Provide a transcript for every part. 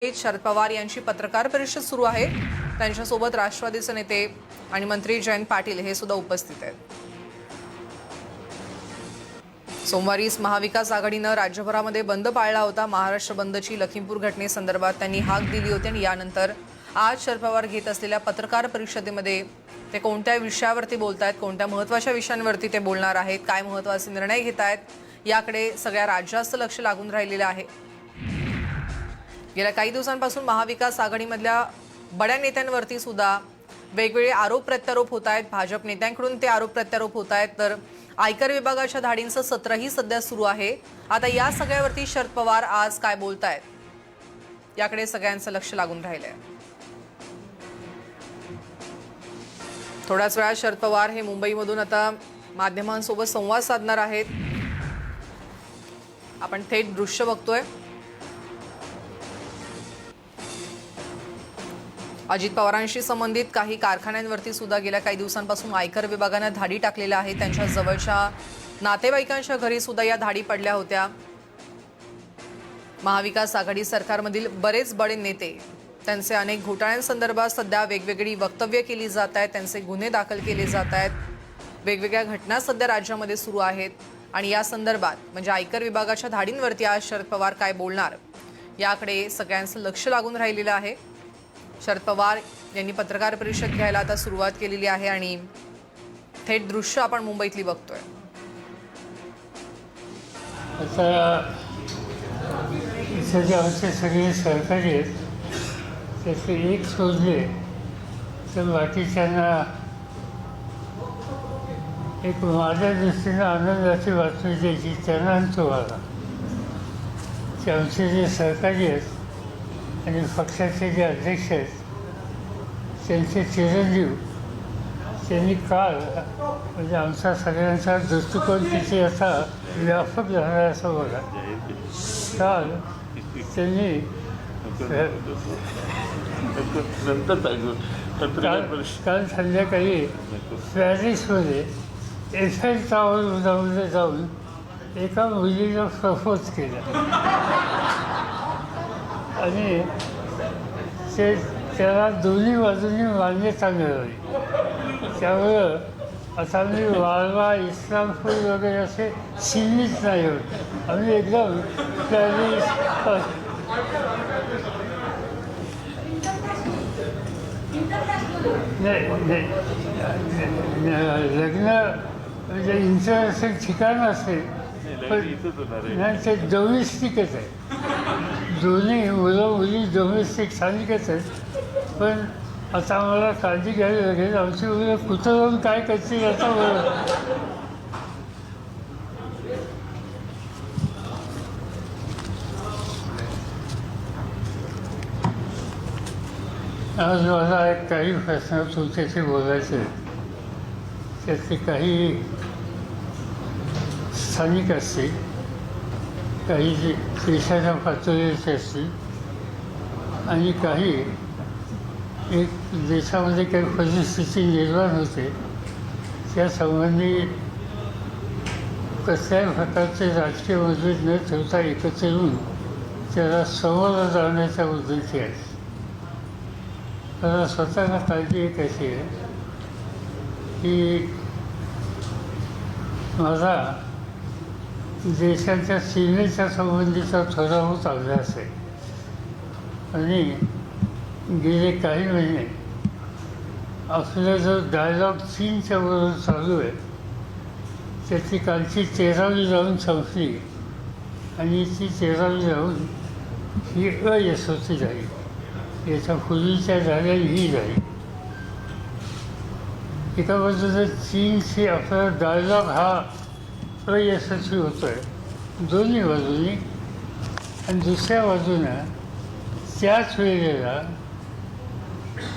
शरद पवार यांची पत्रकार परिषद सुरू आहे। त्यांच्यासोबत राष्ट्रवादीचे नेते आणि मंत्री जयंत पाटील हे सुद्धा उपस्थित आहेत। सोमवारी महाविकास आघाडीने राज्यभरामध्ये बंद पाळला होता। महाराष्ट्र बंदची लखीमपूर घटनेसंदर्भात त्यांनी हाक दिली होती आणि यानंतर आज शरद पवार घेत असलेल्या पत्रकार परिषदेमध्ये ते कोणत्या विषयावरती बोलतायत, कोणत्या महत्त्वाच्या विषयांवरती ते बोलणार आहेत, काय महत्त्वाचे निर्णय घेत आहेत याकडे सगळ्या राज्याचं लक्ष लागून राहिलेलं आहे। गेल्या काही दिवसांपासून महाविकास आघाडीमधल्या बड्या नेत्यांवरती सुद्धा वेगवेगळे आरोप प्रत्यारोप होत आहेत। भाजप नेत्यांकडून ते आरोप प्रत्यारोप होत आहेत, तर आयकर विभागाच्या धाडींचं सत्रही सध्या सुरू आहे। आता या सगळ्यावरती शरद पवार आज काय बोलतायत याकडे सगळ्यांचं लक्ष लागून राहिलंय। थोड्याच वेळात शरद पवार हे मुंबईमधून आता माध्यमांसोबत संवाद साधणार आहेत। आपण थेट दृश्य बघतोय। अजित पवारांशी संबंधित काही कारखान्यांवरती सुद्धा गेल्या काही दिवसांपासून आयकर विभागाने धाडी टाकलेल्या आहेत। त्यांच्या जवळच्या नातेवाईकांच्या घरी सुद्धा या धाडी पडल्या होत्या। महाविकास आघाडी सरकारमधील बरेच बडे नेते त्यांचे अनेक घोटाळ्यांसंदर्भात सध्या वेगवेगळी वक्तव्य केली जात आहेत, त्यांचे गुन्हे दाखल केले जात आहेत। वेगवेगळ्या घटना सध्या राज्यामध्ये सुरू आहेत आणि या संदर्भात म्हणजे आयकर विभागाच्या धाडींवरती आज शरद पवार काय बोलणार याकडे सगळ्यांचं लक्ष लागून राहिलेलं आहे। शरद पवार यांनी पत्रकार परिषद घ्यायला आता सुरुवात केलेली आहे आणि थेट दृश्य आपण मुंबईतली बघतोय। आता इथे जे आमचे सगळे सहकारी आहेत त्याचे एक शोधले तर बाकीच्यांना एक माझ्या दृष्टीनं आनंदाची बातमी द्यायची त्यांना आणि तुम्हाला की आमचे जे सहकारी आहेत आणि पक्षाचे जे अध्यक्ष आहेत त्यांचे चिरंजीव त्यांनी काल म्हणजे आमचा सगळ्यांचा दृष्टिकोन तिथे आता व्यापक झाला आहे असं बघा। काल त्यांनी काल संध्याकाळी पॅरिसमध्ये एफएल टावरमध्ये जाऊन एका मुलीला प्रपोज केलं आणि ते त्याला दोन्ही बाजूंनी मान्यता मिळाली। त्यामुळं आता आम्ही वाळवा, इस्लामपूर वगैरे असे सीमित नाही होत, आम्ही एकदम पॅरिस लग्न म्हणजे इंटरनॅशनल ठिकाण असेल पण नाही, ते डोमेस्टिकच आहे। दोन्ही मुलं मुली डोमेस्टिक स्थानिकच आहेत, पण आता आम्हाला काळजी घ्यावी लागेल आमची मुलं कुठं जाऊन काय करतील याचा आज मला एक काही प्रश्न तुमच्याशी बोलायचे त्यातले काही स्थानिक असतील, काही जे देशाच्या पातळीवरचे असतील आणि काही एक देशामध्ये काही परिस्थिती निर्माण होते त्यासंबंधी कसल्याही प्रकारचे राजकीय मतभेद न ठेवता एकत्र येऊन त्याला समोर जाण्याच्या उद्देशी आहे। मला स्वतःला काळजी एक अशी आहे की माझा देशाच्या सीमेच्या संबंधीचा थोडाहूत अभ्यास आहे आणि गेले काही महिने आपला जो डायलॉग चीनच्या बरोबर चालू आहे त्याची कालची 13वी राऊंड संपली आणि ती 13वी राऊंड ही अयशस्वी झाली। याच्या पूर्वीच्या झाल्या ही झाली। एका बाजूला चीनशी आपला डायलॉग हा अयशस्वी होतो आहे दोन्ही बाजूनी आणि दुसऱ्या बाजूनं त्याच वेळेला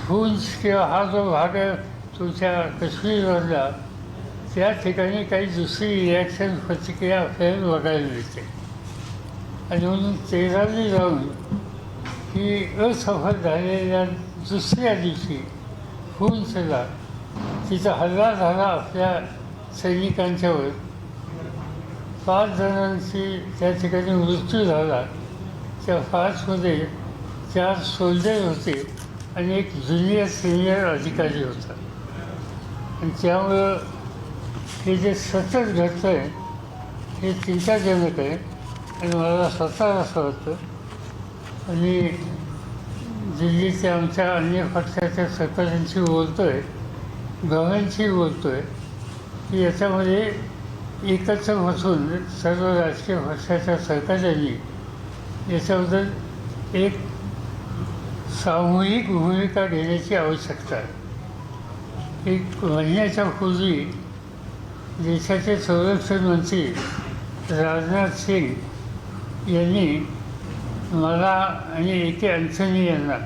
हुंच किंवा हा जो भाग आहे तुमच्या काश्मीरमधला त्या ठिकाणी काही दुसरी रिॲक्शन प्रतिक्रिया आपल्याला बघायला मिळते आणि म्हणून 13वी राऊंड ही असफल झालेल्या दुसऱ्या दिवशी हुंचला तिचा हल्ला झाला आपल्या सैनिकांच्यावर। 5 जणांची त्या ठिकाणी मृत्यू झाला। त्या 5मध्ये 4 सोल्जर होते आणि एक ज्युनियर सिनियर अधिकारी होता. आणि त्यामुळं हे जे सतत घडतं आहे हे चिंताजनक आहे आणि मला स्वतः असं वाटतं. आणि दिल्लीच्या आमच्या अन्य पक्षाच्या सरकारांशी बोलतो आहे, गव्हर्नमेंटशी बोलतो आहे की याच्यामध्ये एकत्र बसून सर्व राजकीय पक्षाच्या सरकारांनी याच्याबद्दल एक सामूहिक भूमिका घेण्याची आवश्यकता आहे. एक महिन्याच्या पूर्वी देशाचे संरक्षण मंत्री राजनाथ सिंग यांनी मला आणि ए.के. अँथनी यांना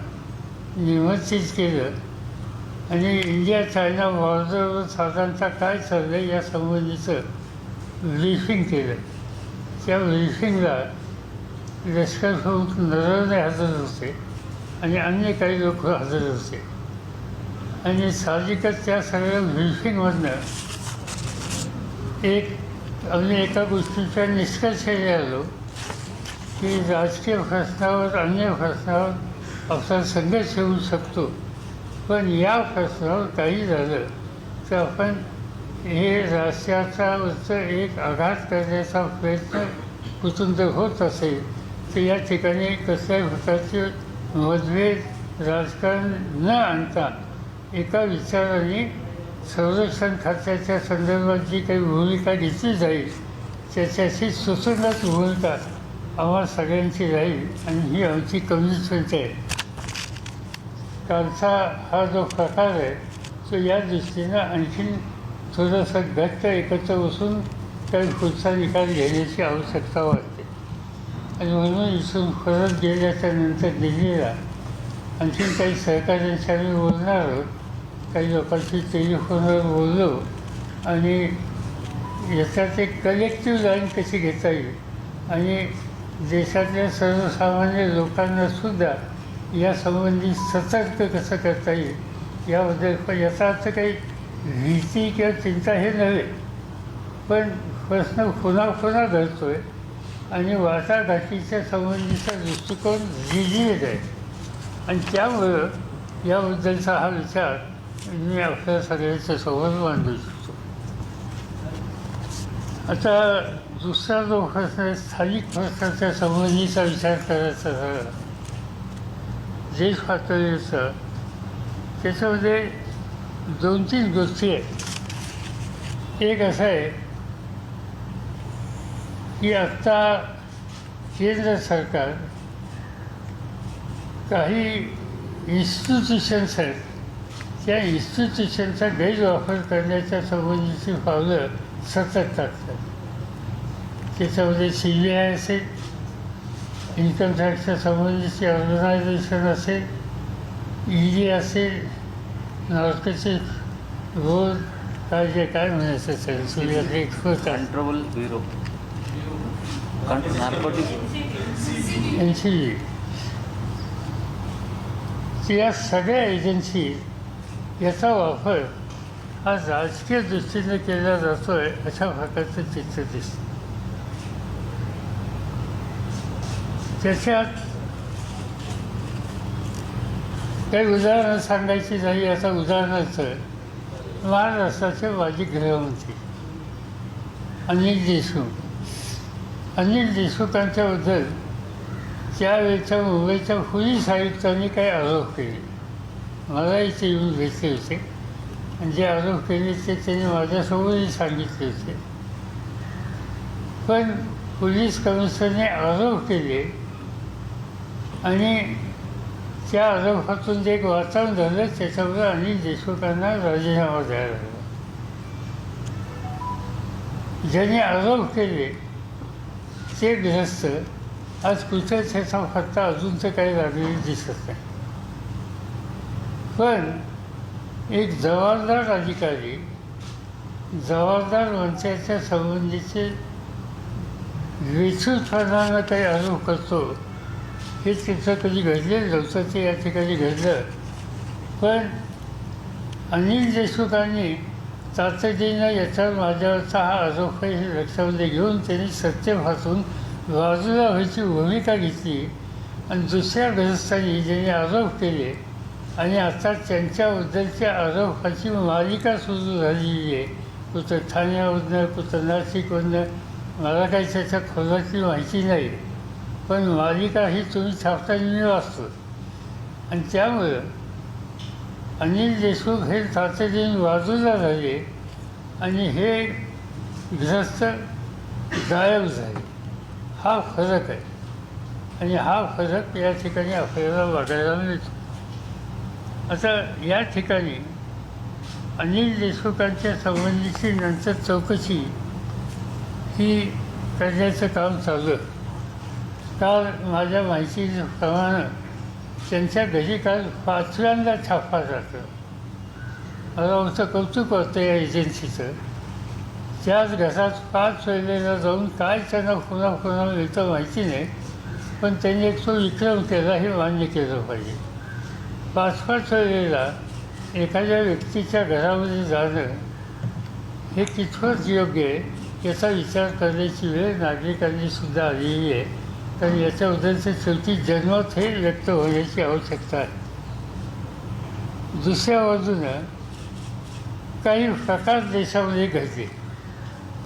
निमंत्रित केलं आणि इंडिया चायना बॉर्डरवर साधारणतः काय चाललं आहे या संबंधीचं ब्रीफिंग केलं. त्या ब्रीफिंगला लष्कर प्रमुख नरवणे हजर होते आणि अन्य काही लोक हजर होते. आणि साहजिकच त्या सगळ्या ब्रीफिंगमधनं आम्ही एका गोष्टीच्या निष्कर्षाने आलो की राजकीय प्रश्नावर अन्य प्रश्नावर आपला संघर्ष होऊ शकतो, पण या प्रश्नावर काही झालं तर आपण हे राष्ट्राचा एक आघात करण्याचा प्रयत्न कुठून जर होत असेल तर या ठिकाणी कसल्याही प्रकारचे मतभेद राजकारण न आणता एका विचाराने संरक्षण खात्याच्या संदर्भात जी काही भूमिका घेतली जाईल त्याच्याशी सुसंगत भूमिका आम्हाला सगळ्यांची राहील आणि ही आमची कमिटमेंट आहे. कालचा हा जो प्रकार आहे तो या दृष्टीनं आणखीन थोडंसं घट्ट एकत्र बसून काही पुढचा निकाल घेण्याची आवश्यकता वाटते. आणि म्हणून इथून परत गेल्याच्या नंतर दिल्लीला आणखीन काही सहकाऱ्यांशी आम्ही बोलणार आहोत. काही लोकांशी टेलिफोनवर बोललो आणि याच्यात एक कलेक्टिव्ह लाईन कशी घेता येईल आणि देशातल्या सर्वसामान्य लोकांनासुद्धा यासंबंधी सतर्क कसं करता येईल याबद्दल. पण याचा अर्थ काही भीती किंवा चिंता हे नव्हे, पण प्रश्न पुन्हा पुन्हा घडतो आहे आणि वाटाघाटीच्या संबंधीचा दृष्टिकोन रिजिड आहे आणि त्यामुळं याबद्दलचा हा विचार मी आपल्या सगळ्यांच्या समोर मांडू शकतो. आता दुसरा जो प्रश्न आहे स्थानिक प्रश्नाच्या संबंधीचा विचार करायचा झाला देश पातळीचा, त्याच्यामध्ये 2-3 गोष्टी आहेत. एक असं आहे की आत्ता केंद्र सरकार काही इन्स्टिट्यूशन्स आहेत त्या इन्स्टिट्यूशनचा गैरवापर करण्याच्या संबंधीची पावलं सतत टाकतात. त्याच्यामध्ये CBI असेल, इन्कम टॅक्सच्या संबंधीची ऑर्गनायझेशन असेल, ED असेल, नार्कोटिक्स रोड काय म्हणायचं असेल सूर्याकडे expert control bureau narcotics NCB, या सगळ्या एजन्सी याचा वापर हा राजकीय दृष्टीने केला जातो आहे अशा प्रकारचं चित्र दिसतं. त्याच्यात काही उदाहरणं सांगायची झाली. आता उदाहरणार्थ महाराष्ट्राचे माजी गृहमंत्री अनिल देशमुखांच्याबद्दल त्यावेळेच्या मुंबईच्या पोलीस आयुक्तांनी काही आरोप केले. मला इथे येऊन भेटले होते आणि जे आरोप केले ते त्यांनी माझ्यासमोरही सांगितले होते. पण पोलीस कमिशनरने आरोप केले आणि त्या आरोपातून जे एक वातावरण झालं त्याच्यामुळे अनिल देशमुखांना राजीनामा द्यायला लागला. ज्यांनी आरोप केले ते ग्रस्त आज कुठे त्याचा पत्ता अजून तर काही लागलेली दिसत नाही. पण एक जबाबदार अधिकारी जबाबदार मंत्र्याच्या संबंधीचे विस्तृतपणानं काही आरोप करतो हे तिथं कधी घडलेलं नव्हतं. ते या ठिकाणी घडलं. पण अनिल देशमुखांनी तातडीनं याच्यावर माझ्यावरचा हा आरोप आहे हे लक्षामध्ये घेऊन त्यांनी सत्तेपासून बाजूला व्हायची भूमिका घेतली आणि दुसऱ्या गृहस्थांनी ज्यांनी आरोप केले आणि आता त्यांच्याबद्दलच्या आरोपाची मालिका सुरू झालेली आहे. कुठं ठाण्यावरनं, कुठं नाशिकवरनं, मला काही त्याच्या खोलाची माहिती नाही, पण मालिका ही तुम्ही छापताना मी वाचतो. आणि त्यामुळं अनिल देशमुख हे तातडीने बाजूला झाले आणि हे ग्रस्त गायब झाले. हा फरक आहे आणि हा फरक या ठिकाणी आपल्याला बघायला मिळतो. आता या ठिकाणी अनिल देशमुखांच्या संबंधीची नंतर चौकशी ही करण्याचं काम चालू आहे. काल माझ्या माहितीप्रमाणे त्यांच्या घरी काल 5व्यांदा छापा जातं. मला आमचं कौतुक वाटतं या एजन्सीचं. त्याच घरात 5 वेळेला जाऊन काय त्यांना पुन्हा मिळतं माहिती नाही, पण त्यांनी एक तो विक्रम केला हे मान्य केलं पाहिजे. 5 वेळेला एखाद्या व्यक्तीच्या घरामध्ये जाणं हे कितपत योग्य आहे याचा विचार करण्याची वेळ नागरिकांनी सुद्धा आलेली आहे. तर याच्याबद्दलचं शेवटी जन्मत हे व्यक्त होण्याची आवश्यकता आहे. दुसऱ्या बाजूनं काही प्रकार देशामध्ये घडले.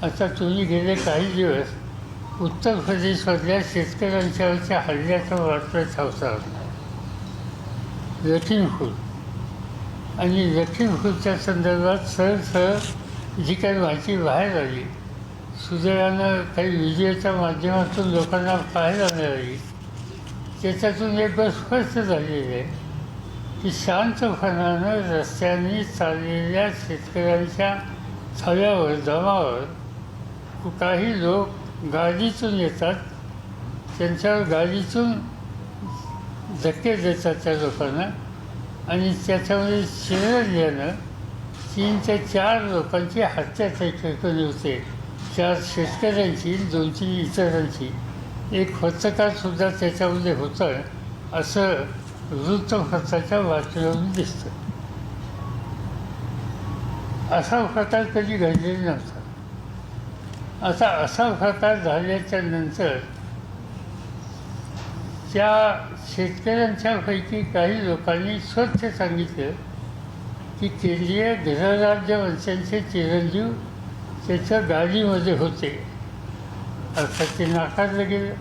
आता तुम्ही गेले काही दिवस उत्तर प्रदेशमधल्या शेतकऱ्यांच्यावरच्या हल्ल्याचा वार्ता ठेवता. लखीमपूर आणि लखीमपूरच्या संदर्भात सरळ जी काही माहिती बाहेर आली, सुदैवानं काही व्हिडिओच्या माध्यमातून लोकांना पाहायला मिळाली, त्याच्यातून एक गोष्ट स्पष्ट झालेली आहे की शांतपणानं रस्त्यांनी चाललेल्या शेतकऱ्यांच्या थव्यावर जमावर काही लोक गाडीतून येतात, त्यांच्यावर गाडीतून धक्के देतात त्या लोकांना आणि त्याच्यामध्ये चिरडल्यानं 3 ते 4 लोकांची हत्या ठिकाणी होते. 4 शेतकऱ्यांची, 2-3 इतरांची. एक पत्रकारसुद्धा त्याच्यामध्ये होतं असं वृत्तपत्राच्या बातम्यावरून दिसतं. असा प्रकार कधी घडलेला नव्हता. आता असा प्रकार झाल्याच्या नंतर त्या शेतकऱ्यांच्यापैकी काही लोकांनी स्वच्छ सांगितलं की केंद्रीय गृहराज्यमंत्र्यांचे चिरंजीव त्याच्या गाडीमध्ये होते. अर्थात ते नाकारलं गेलं.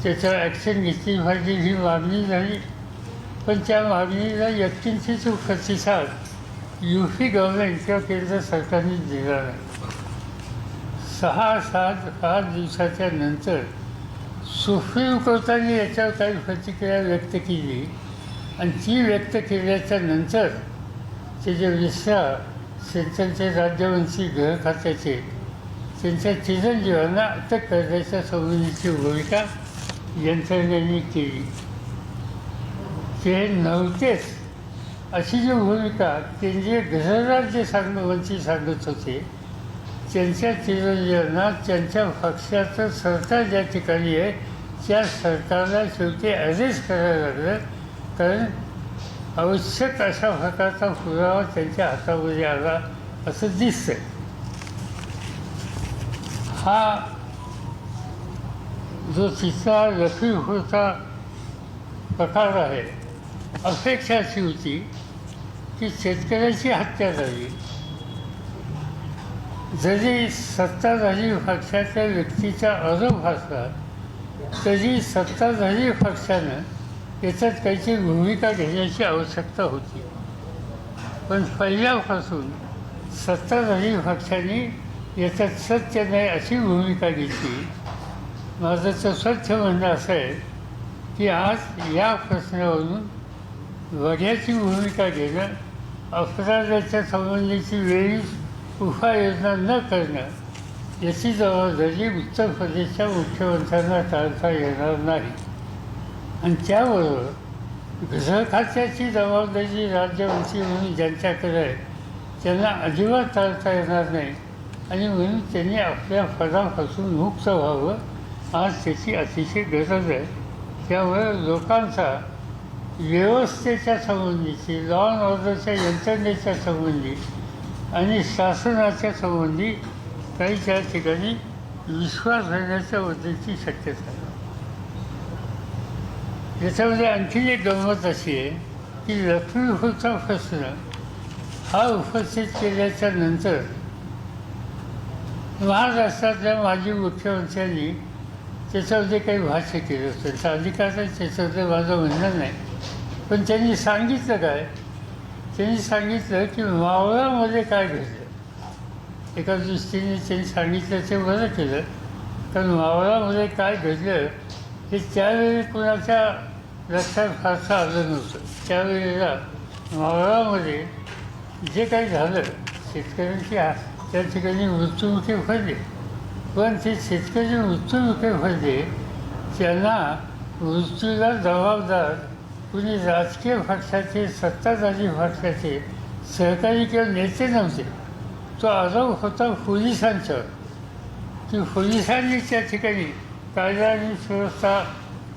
त्याच्यावर ॲक्शन घेतली पाहिजे ही मागणी झाली, पण त्या मागणीला व्यक्तींचीच प्रतिसाद UP गव्हर्नमेंट किंवा केंद्र सरकारने दिला नाही. 6-7 दिवसाच्या नंतर सुप्रीम कोर्टाने याच्यावर काही प्रतिक्रिया व्यक्त केली आणि ती व्यक्त केल्याच्या नंतर त्याचे मिश्रा सेंट्रलचे राज्यमंत्री गृह खात्याचे त्यांच्या चिरंजीवांना अटक करण्याच्या संबंधीची भूमिका यंत्रणेने केली. ते नव्हतेच अशी जी भूमिका केंद्रीय गृहराज्य मंत्री सांगत होते, त्यांच्या चिरंजीवांना त्यांच्या पक्षाचं सरकार ज्या ठिकाणी आहे त्या सरकारला शेवटी ॲरेस्ट करायला लागलं, कारण आवश्यक अशा प्रकारचा पुरावा त्यांच्या हातामध्ये आला असं दिसतं. हा जो तिसरा लखीमपूरचा प्रकार आहे, अपेक्षा अशी होती की शेतकऱ्याची हत्या झाली, जरी सत्ताधारी पक्षाच्या व्यक्तीचा आरोप असला तरी सत्ताधारी पक्षानं याच्यात काहीतरी भूमिका घेण्याची आवश्यकता होती. पण पहिल्यापासून सत्ताधारी पक्षाने याच्यात सत्य नाही अशी भूमिका घेतली. माझं तर स्वच्छ म्हणणं असं आहे की आज या प्रश्नावरून वड्याची भूमिका घेणं, अपराधाच्या संबंधीची वेळीच उपाययोजना न करणं याची जबाबदारी उत्तर प्रदेशच्या मुख्यमंत्र्यांना टाळता येणार नाही. आणि त्याबरोबर गृह खात्याची जबाबदारी राज्यमंत्री म्हणून ज्यांच्याकडे आहे त्यांना अजिबात टाळता येणार नाही आणि म्हणून त्यांनी आपल्या पदापासून मुक्त व्हावं. आज त्याची अतिशय गरज आहे. त्यामुळे लोकांचा व्यवस्थेच्या संबंधीची, लॉ अँड ऑर्डरच्या यंत्रणेच्या संबंधी आणि शासनाच्या संबंधी काही त्या ठिकाणी विश्वास राहण्याच्या बद्दलची शक्यता आहे. याच्यामध्ये आणखीन एक गंमत अशी आहे की लक्ष्मीपूरचा प्रश्न हा उपस्थित केल्याच्या नंतर महाराष्ट्रातल्या माजी मुख्यमंत्र्यांनी त्याच्यामध्ये काही भाष्य केलं होतं. त्याचा अधिकार आहे, त्याच्याबद्दल माझं म्हणणं नाही. पण त्यांनी सांगितलं काय? त्यांनी सांगितलं की मावळामध्ये काय घडलं. एका दृष्टीने त्यांनी सांगितलं ते बरं केलं, कारण मावळामध्ये काय घडलं हे त्यावेळी कुणाच्या लक्षात फारसं आलं नव्हतं. त्यावेळेला मावळामध्ये जे काही झालं, शेतकऱ्यांची त्या ठिकाणी मृत्युमुखी पडले. पण ते शेतकरी मृत्युमुखी पडले त्यांना मृत्यूला जबाबदार कुणी राजकीय पक्षाचे, सत्ताधारी पक्षाचे सहकारी किंवा नेते नव्हते. तो आरोप होता पोलिसांच्यावर की पोलिसांनी त्या ठिकाणी कायदा आणि सुव्यवस्था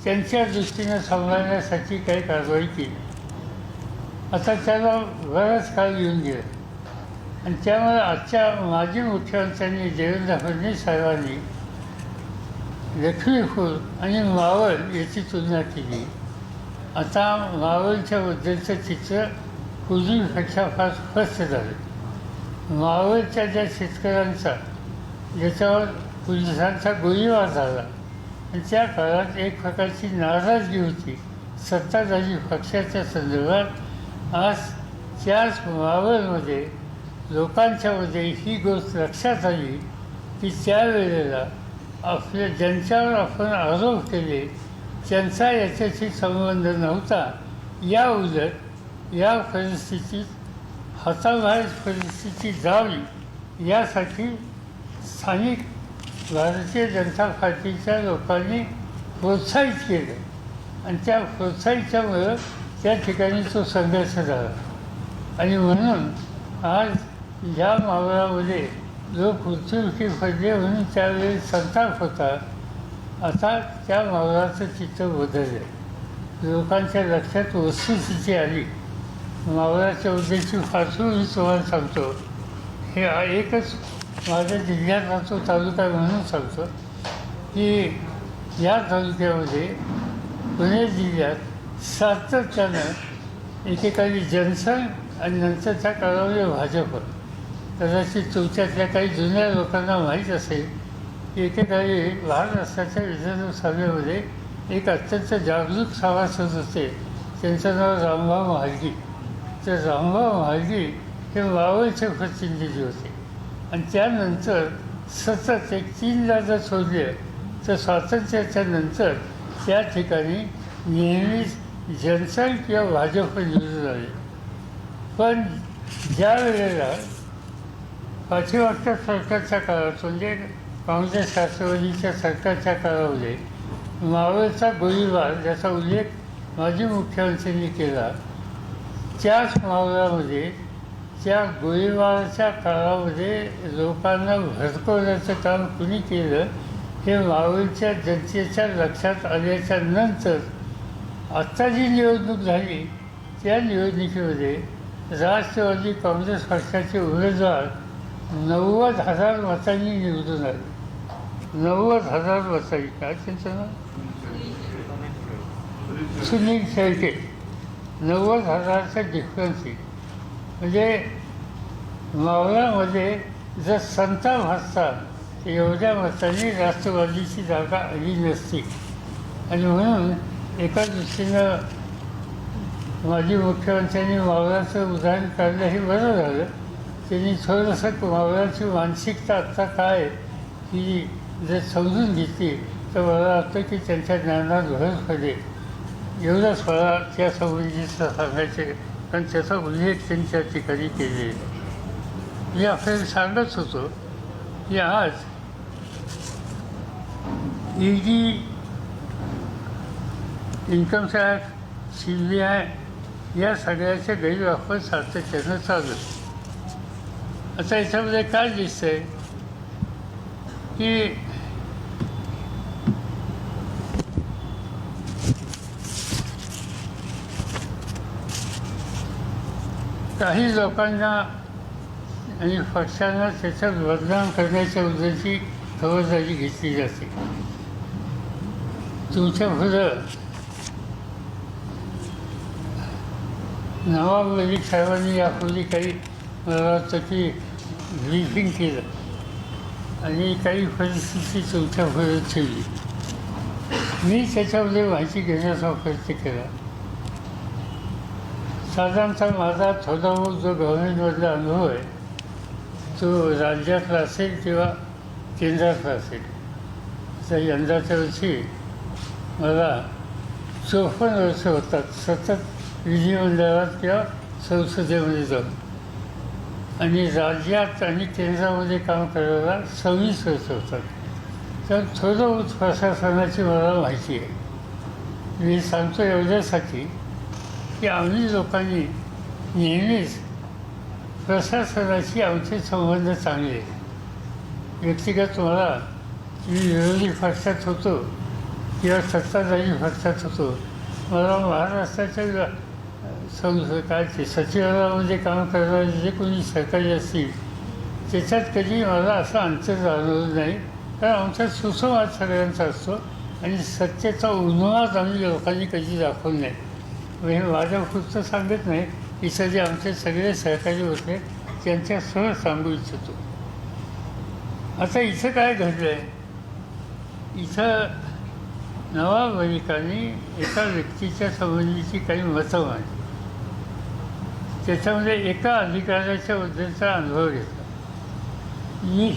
त्यांच्या दृष्टीनं सांभाळण्यासाठी काही कारवाई केली. आता त्याला बराच काळ येऊन गेला आणि त्यामुळे आजच्या माजी मुख्यमंत्र्यांनी देवेंद्र फडणवीस साहेबांनी लक्ष्मीपूर आणि मावळ याची तुलना केली. आता मावळच्या बद्दलचं चित्र पूर्वीपेक्षा फार स्पष्ट झालं. मावळच्या ज्या शेतकऱ्यांचा ज्याच्यावर पोलिसांचा गोळीबार झाला आणि त्या काळात एक प्रकारची नाराजगी होती सत्ताधारी पक्षाच्या संदर्भात. आज त्याच मावळमध्ये लोकांच्यामध्ये ही गोष्ट लक्षात आली की त्यावेळेला आपल्या ज्यांच्यावर आपण आरोप केले त्यांचा याच्याशी संबंध नव्हता. या उलट या परिस्थितीत हाताबाहेर परिस्थिती जावी यासाठी स्थानिक भारतीय जनता पार्टीच्या लोकांनी प्रोत्साहित केलं आणि त्या प्रोत्साहितामुळं त्या ठिकाणी तो संघर्ष झाला. आणि म्हणून आज या मावळामध्ये लोक मृत्युमुखी पडले म्हणून त्यावेळी संताप होता. आता त्या मावळाचं चित्र बदललं. लोकांच्या लक्षात वस्तुस्थिती आली. मावळाच्या उद्देशी पार्श्वभूमी तुम्हाला सांगतो. हे एकच माझ्या जिल्ह्यात तो तालुका म्हणून सांगतो की या तालुक्यामध्ये पुणे जिल्ह्यात सातत्यानं एकेकाळी जनसंघ आणि नंतरच्या काळामध्ये भाजप. कदाचित तुमच्यातल्या काही जुन्या लोकांना माहीत असेल की एकेकाळी महाराष्ट्राच्या विधानसभा सभेमध्ये एक अत्यंत जागरूक सभासद होते. त्यांचं नाव रामभाऊ म्हाळगी. तर रामभाऊ म्हाळगी हे मावळचे प्रतिनिधी होते आणि त्यानंतर सतत एक 3दा जर सोडले तर स्वातंत्र्याच्या नंतर त्या ठिकाणी नेहमीच जनसंघ किंवा भाजप निवडून आले. पण ज्या वेळेला पाठीमागच्या सरकारच्या काळात म्हणजे काँग्रेस राष्ट्रवादीच्या सरकारच्या काळामध्ये मावळचा गोळीबार ज्याचा उल्लेख माजी मुख्यमंत्र्यांनी केला, त्याच मावळामध्ये त्या गोळीबाराच्या काळामध्ये लोकांना भडकवण्याचं काम कुणी केलं हे मावळच्या जनतेच्या लक्षात आल्याच्या नंतर आत्ता जी निवडणूक झाली त्या निवडणुकीमध्ये राष्ट्रवादी काँग्रेस पक्षाचे उमेदवार 90,000 मतांनी निवडून आले. 90,000 मतांनी. काय त्यांचं नाव? सुनील शेळके. 90,000चा डिफरन्स आहे. म्हणजे मावळामध्ये जर संताप असता तर एवढ्या मतांनी राष्ट्रवादीची जागा आली नसती. आणि म्हणून एका दृष्टीनं माजी मुख्यमंत्र्यांनी मावळाचं उदाहरण काढलं हे बरं झालं. त्यांनी थोडंसं मावळाची मानसिकता आत्ता काय ही जर समजून घेतली तर मला वाटतं की त्यांच्या ज्ञानात भर पडेल. एवढंच मला त्या संबंधीचं सांगायचे, कारण त्याचा उल्लेख त्यांनी त्या ठिकाणी केले. मी आपल्याला सांगत होतो की आज ईडी, इन्कम टॅक्स, CBI या सगळ्याचे गैरवापर सातत्यानं चालू. आता याच्यामध्ये काय दिसतं आहे की काही लोकांना आणि पक्षांना त्याच्यात बदनाम करण्याच्या उद्देशी खबरदारी घेतली जाते. तुमच्या पुढं नवाब मलिक साहेबांनी यापूर्वी काही मला वाटतं की ब्रीफिंग केलं आणि काही परिस्थिती चौथ्या फरक ठेवली. मी त्याच्यामध्ये माहिती घेण्याचा प्रयत्न केला. साधारणतः माझा थोडा बहुत जो गव्हर्नमेंटमधला अनुभव आहे तो राज्यातला असेल किंवा केंद्रातला असेल. तर यंदाच्या वर्षी मला 54 वर्ष होतात सतत विधिमंडळात किंवा संसदेमध्ये जाऊन, आणि राज्यात आणि केंद्रामध्ये काम करायला 26 वर्ष होतात. तर थोडं बहुत प्रशासनाची मला माहिती आहे. मी सांगतो एवढ्यासाठी की आम्ही लोकांनी नेहमीच प्रशासनाशी आमचे संबंध चांगले आहेत. व्यक्तिगत मला मी विरोधी पक्षात होतो किंवा सत्ताधारी पक्षात होतो, मला महाराष्ट्राच्या काय सचिवालयामध्ये काम करणारे जे कोणी सहकारी असतील त्याच्यात कधी मला असं अंतर जाणवलं नाही. कारण आमचा सुसंवाद सगळ्यांचा असतो आणि सत्तेचा उन्माद आम्ही लोकांनी कधी दाखवला नाही. म्हणजे माझ्या पुढचं सांगत नाही, इथं जे आमचे सगळे सहकारी होते त्यांच्यासह सांगू इच्छितो. आता इथं काय घडलं आहे, इथं नवाब मलिकांनी एका व्यक्तीच्या संबंधीची काही मतं मांडली. त्याच्यामध्ये एका अधिकाऱ्याच्या बद्दलचा अनुभव घेतला. मी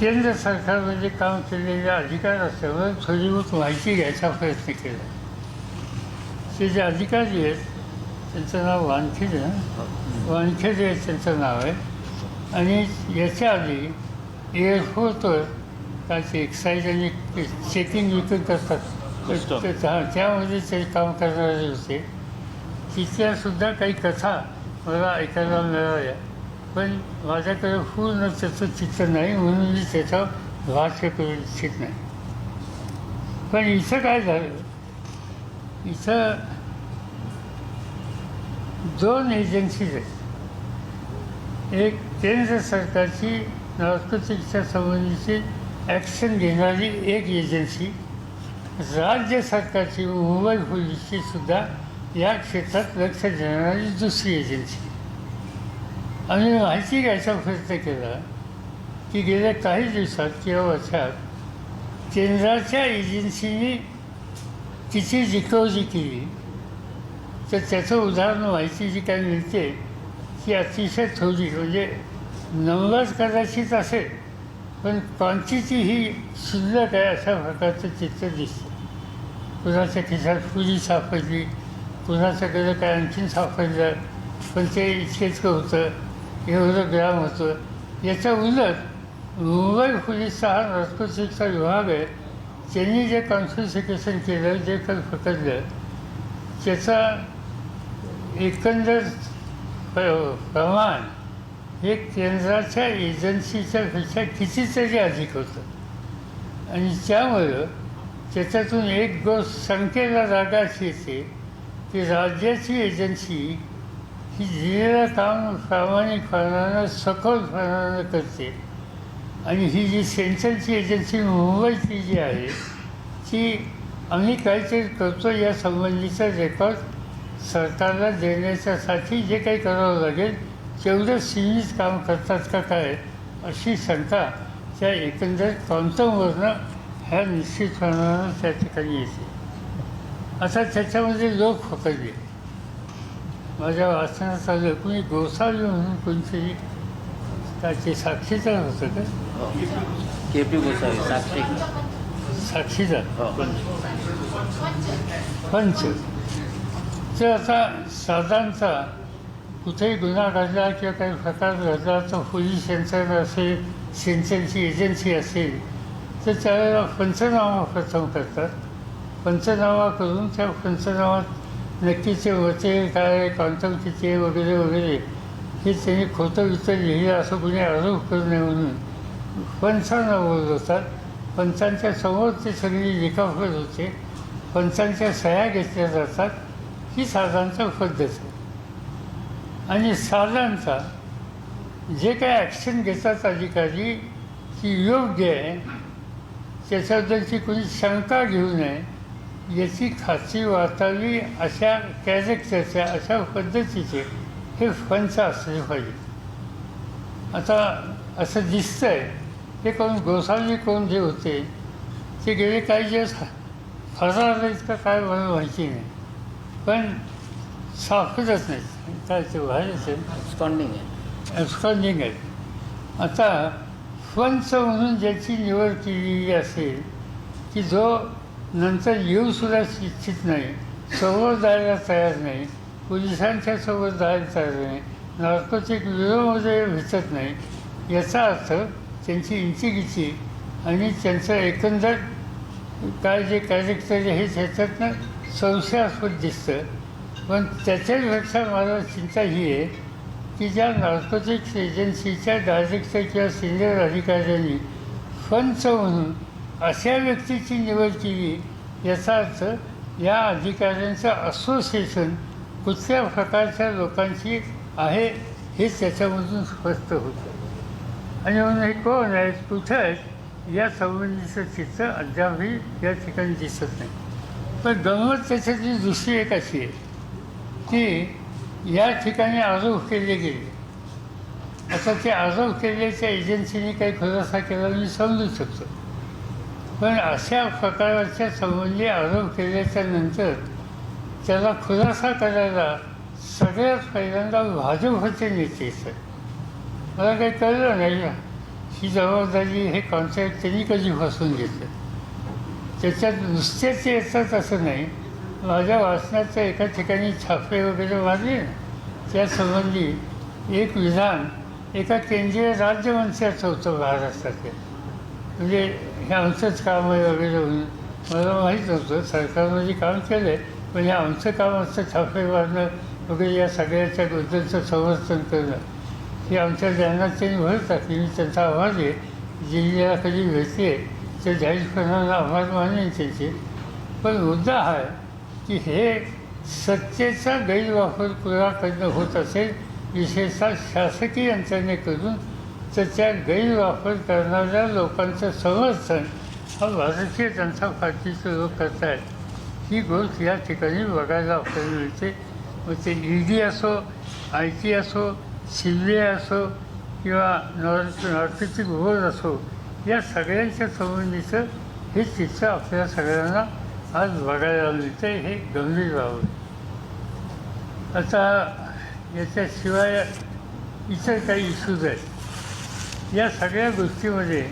केंद्र सरकारमध्ये काम केलेले अधिकारी असल्यामुळे थोडी बहुत माहिती घ्यायचा प्रयत्न केला. ते जे अधिकारी आहेत त्यांचं नाव वानखेडे वानखेडे त्यांचं नाव आहे. आणि याच्या आधी एअरपोर्टवर काय ते एक्साईज आणि चेकिंग विकत असतात हां, त्यामध्ये ते काम करणारे होते. तिथल्यासुद्धा काही कथा मला ऐकायला मिळाल्या, पण माझ्याकडे पूर्ण त्याचं चित्र नाही म्हणून मी त्याच्यावर भाष्य करू इच्छित नाही. पण इथं काय झालं, इथं 2 एजन्सीज आहेत. एक केंद्र सरकारची नार्कोटिक्सच्या संबंधीची ॲक्शन घेणारी एक एजन्सी, राज्य सरकारची मुंबई पोलीसची सुद्धा या क्षेत्रात लक्ष देणारी दुसरी एजन्सी. आम्ही माहिती घ्यायचा प्रयत्न केला की गेल्या काही दिवसात किंवा वर्षात केंद्राच्या एजन्सीने तिची रिकव्हरी केली. तर त्याचं उदाहरण माहिती जी काही मिळते ती अतिशय थोडी, म्हणजे नंबर कदाचित असेल पण क्वांटिटी ही शिल्लक आहे अशा प्रकारचं चित्र दिसतं. कुणाच्या खिशात पुरी सापडली, कुणाच्याकडे काय आणखीन सापडलं, पण ते इतकेच होतं, एवढं ग्राम होतं. याच्या उलट मुंबई पोलीसचा हा नार्कोटिक्सचा विभाग आहे, त्यांनी जे कॉन्फिस्केशन केलं, जे काही पकडलं त्याचा एकंदर प्रमाण हे केंद्राच्या एजन्सीच्या पेक्षा कितीतरी अधिक होतं. आणि त्यामुळं त्याच्यातून एक गोष्ट शंकेला जागा अशी येते की राज्याची एजन्सी ही दिलेलं काम प्रामाणिकपणानं सखोलपणानं करते, आणि ही जी सेंट्रलची एजन्सी मुंबईची जी आहे ती आम्ही काहीतरी करतो या संबंधीचा रेकॉर्ड सरकारला देण्याच्यासाठी जे काही करावं लागेल तेवढं सीमित काम करतात का काय, अशी शंका त्या एकंदर क्वांटमवरनं ह्या निश्चितपणानं त्या ठिकाणी येते. आता त्याच्यामध्ये लोक पकडले. माझ्या वाचनात आलं कुणी गोसावी म्हणून कोणतरी त्याचे साक्षीदार होतं का, KP गोसावी साक्षीदार पंच. तर आता साधारणतः कुठेही गुन्हा घडला किंवा काही प्रकार घडला तर पोलीस यंत्रणा असेल, सेंट्रलची एजन्सी असेल तर त्यावेळेला पंचनामा प्रथम करतात. पंचनामा करून त्या पंचनामात नक्कीचे होते काय, क्वांटम किती आहे वगैरे वगैरे हे त्यांनी खोटं विचार लिहिलं असं कुणी आरोप करू नये म्हणून पंचांना बोलवतात. पंचांच्या समोर ते सगळी लिखापत होते, पंचांच्या सह्या घेतल्या जातात. ही साधारणतः पद्धत आहे. आणि साधारणतः जे काही ॲक्शन घेतात अधिकारी ती योग्य आहे, त्याच्याबद्दलची कोणी शंका घेऊ नये याची खात्री वाटावी अशा कॅरेक्टरच्या अशा पद्धतीचे हे फंच असले पाहिजे. आता असं दिसतंय ते कोण गोसावी कोण जे होते ते गेले काही दिवस फरार आहेत का काय मला माहिती नाही, पण सापडत नाहीत. काय ते बाहेरच आहे, Absconding आहे. ॲब्स्कॉन्डिंग आहे. आता फंच म्हणून ज्याची निवड केलेली असेल की जो नंतर येऊसुद्धा इच्छित नाही, समोर जायला तयार नाही, पोलिसांच्या सोबत जायला तयार नाही, नार्कोटिक ब्युरोमध्ये भेटत नाही, याचा अर्थ त्यांची इंटिग्रिटी आणि त्यांचं एकंदर काय जे कॅरेक्टर हे त्याच्यातनं संशयास्पद दिसतं. पण त्याच्यापेक्षा मला चिंता ही आहे की ज्या नार्कोटिक्स एजन्सीच्या डायरेक्टर किंवा सिनियर अधिकाऱ्यांनी फंच म्हणून अशा व्यक्तीची निवड केली, याचा अर्थ या अधिकाऱ्यांचं असोसिएशन कुठल्या प्रकारच्या लोकांची आहे हे त्याच्यामधून स्पष्ट होतं. आणि म्हणून हे कोण आहेत, कुठं आहेत, या संबंधीचं चित्र अद्यापही या ठिकाणी दिसत नाही. पण गंमत त्याच्यातली दुसरी एक अशी आहे की या ठिकाणी आरोप केले गेले. आता ते आरोप केल्याच्या एजन्सीने काही खुलासा केला मी समजू शकतो, पण अशा प्रकारच्या संबंधी आरोप केल्याच्या नंतर त्याला खुलासा करायला सगळ्यात पहिल्यांदा भाजपचे नेते आहेत. मला काही कळलं नाही ही जबाबदारी हे कॉन्ट्रॅक्ट त्यांनी कधी फसवून घेतलं. त्याच्यात नुसतेच येतात असं नाही. माझ्या वाचनाचं एका ठिकाणी छापे वगैरे मारले ना, त्यासंबंधी एक विधान एका केंद्रीय राज्यमंत्र्याचं होतं महाराष्ट्राचे. म्हणजे हे आमचंच काम आहे वगैरे म्हणून मला माहीत नव्हतं. सरकारमध्ये काम केलं आहे, पण हे आमचं काम असतं छापे मारणं वगैरे या सगळ्याच्या बद्दलचं समर्थन करणं. हे आमच्या ज्ञानात त्यांनी भर टाकली. मी त्यांचा आभार आहे. जिल्ह्याला कधी भेटले तर जाहीरपणानं आभार मानेन त्यांचे. पण मुद्दा हा आहे की हे सत्तेचा गैरवापर कुणाकडनं होत असेल, विशेषतः शासकीय यंत्रणेकडून, तर त्या गैरवापर करणाऱ्या लोकांचं समर्थन हा भारतीय जनता पार्टीचे लोक करत आहेत. ही गोष्ट या ठिकाणी बघायला आपल्याला मिळते. मग ते ईडी असो, आय टी असो, CBI असो किंवा नार्कोटिक बोर्ड असो, या सगळ्यांच्या संबंधीचं हे चित्र आपल्या सगळ्यांना आज बघायला मिळतं. हे गंभीर बाब आहे. आता याच्याशिवाय इतर काही इश्यूज आहेत. या सगळ्या गोष्टीमध्ये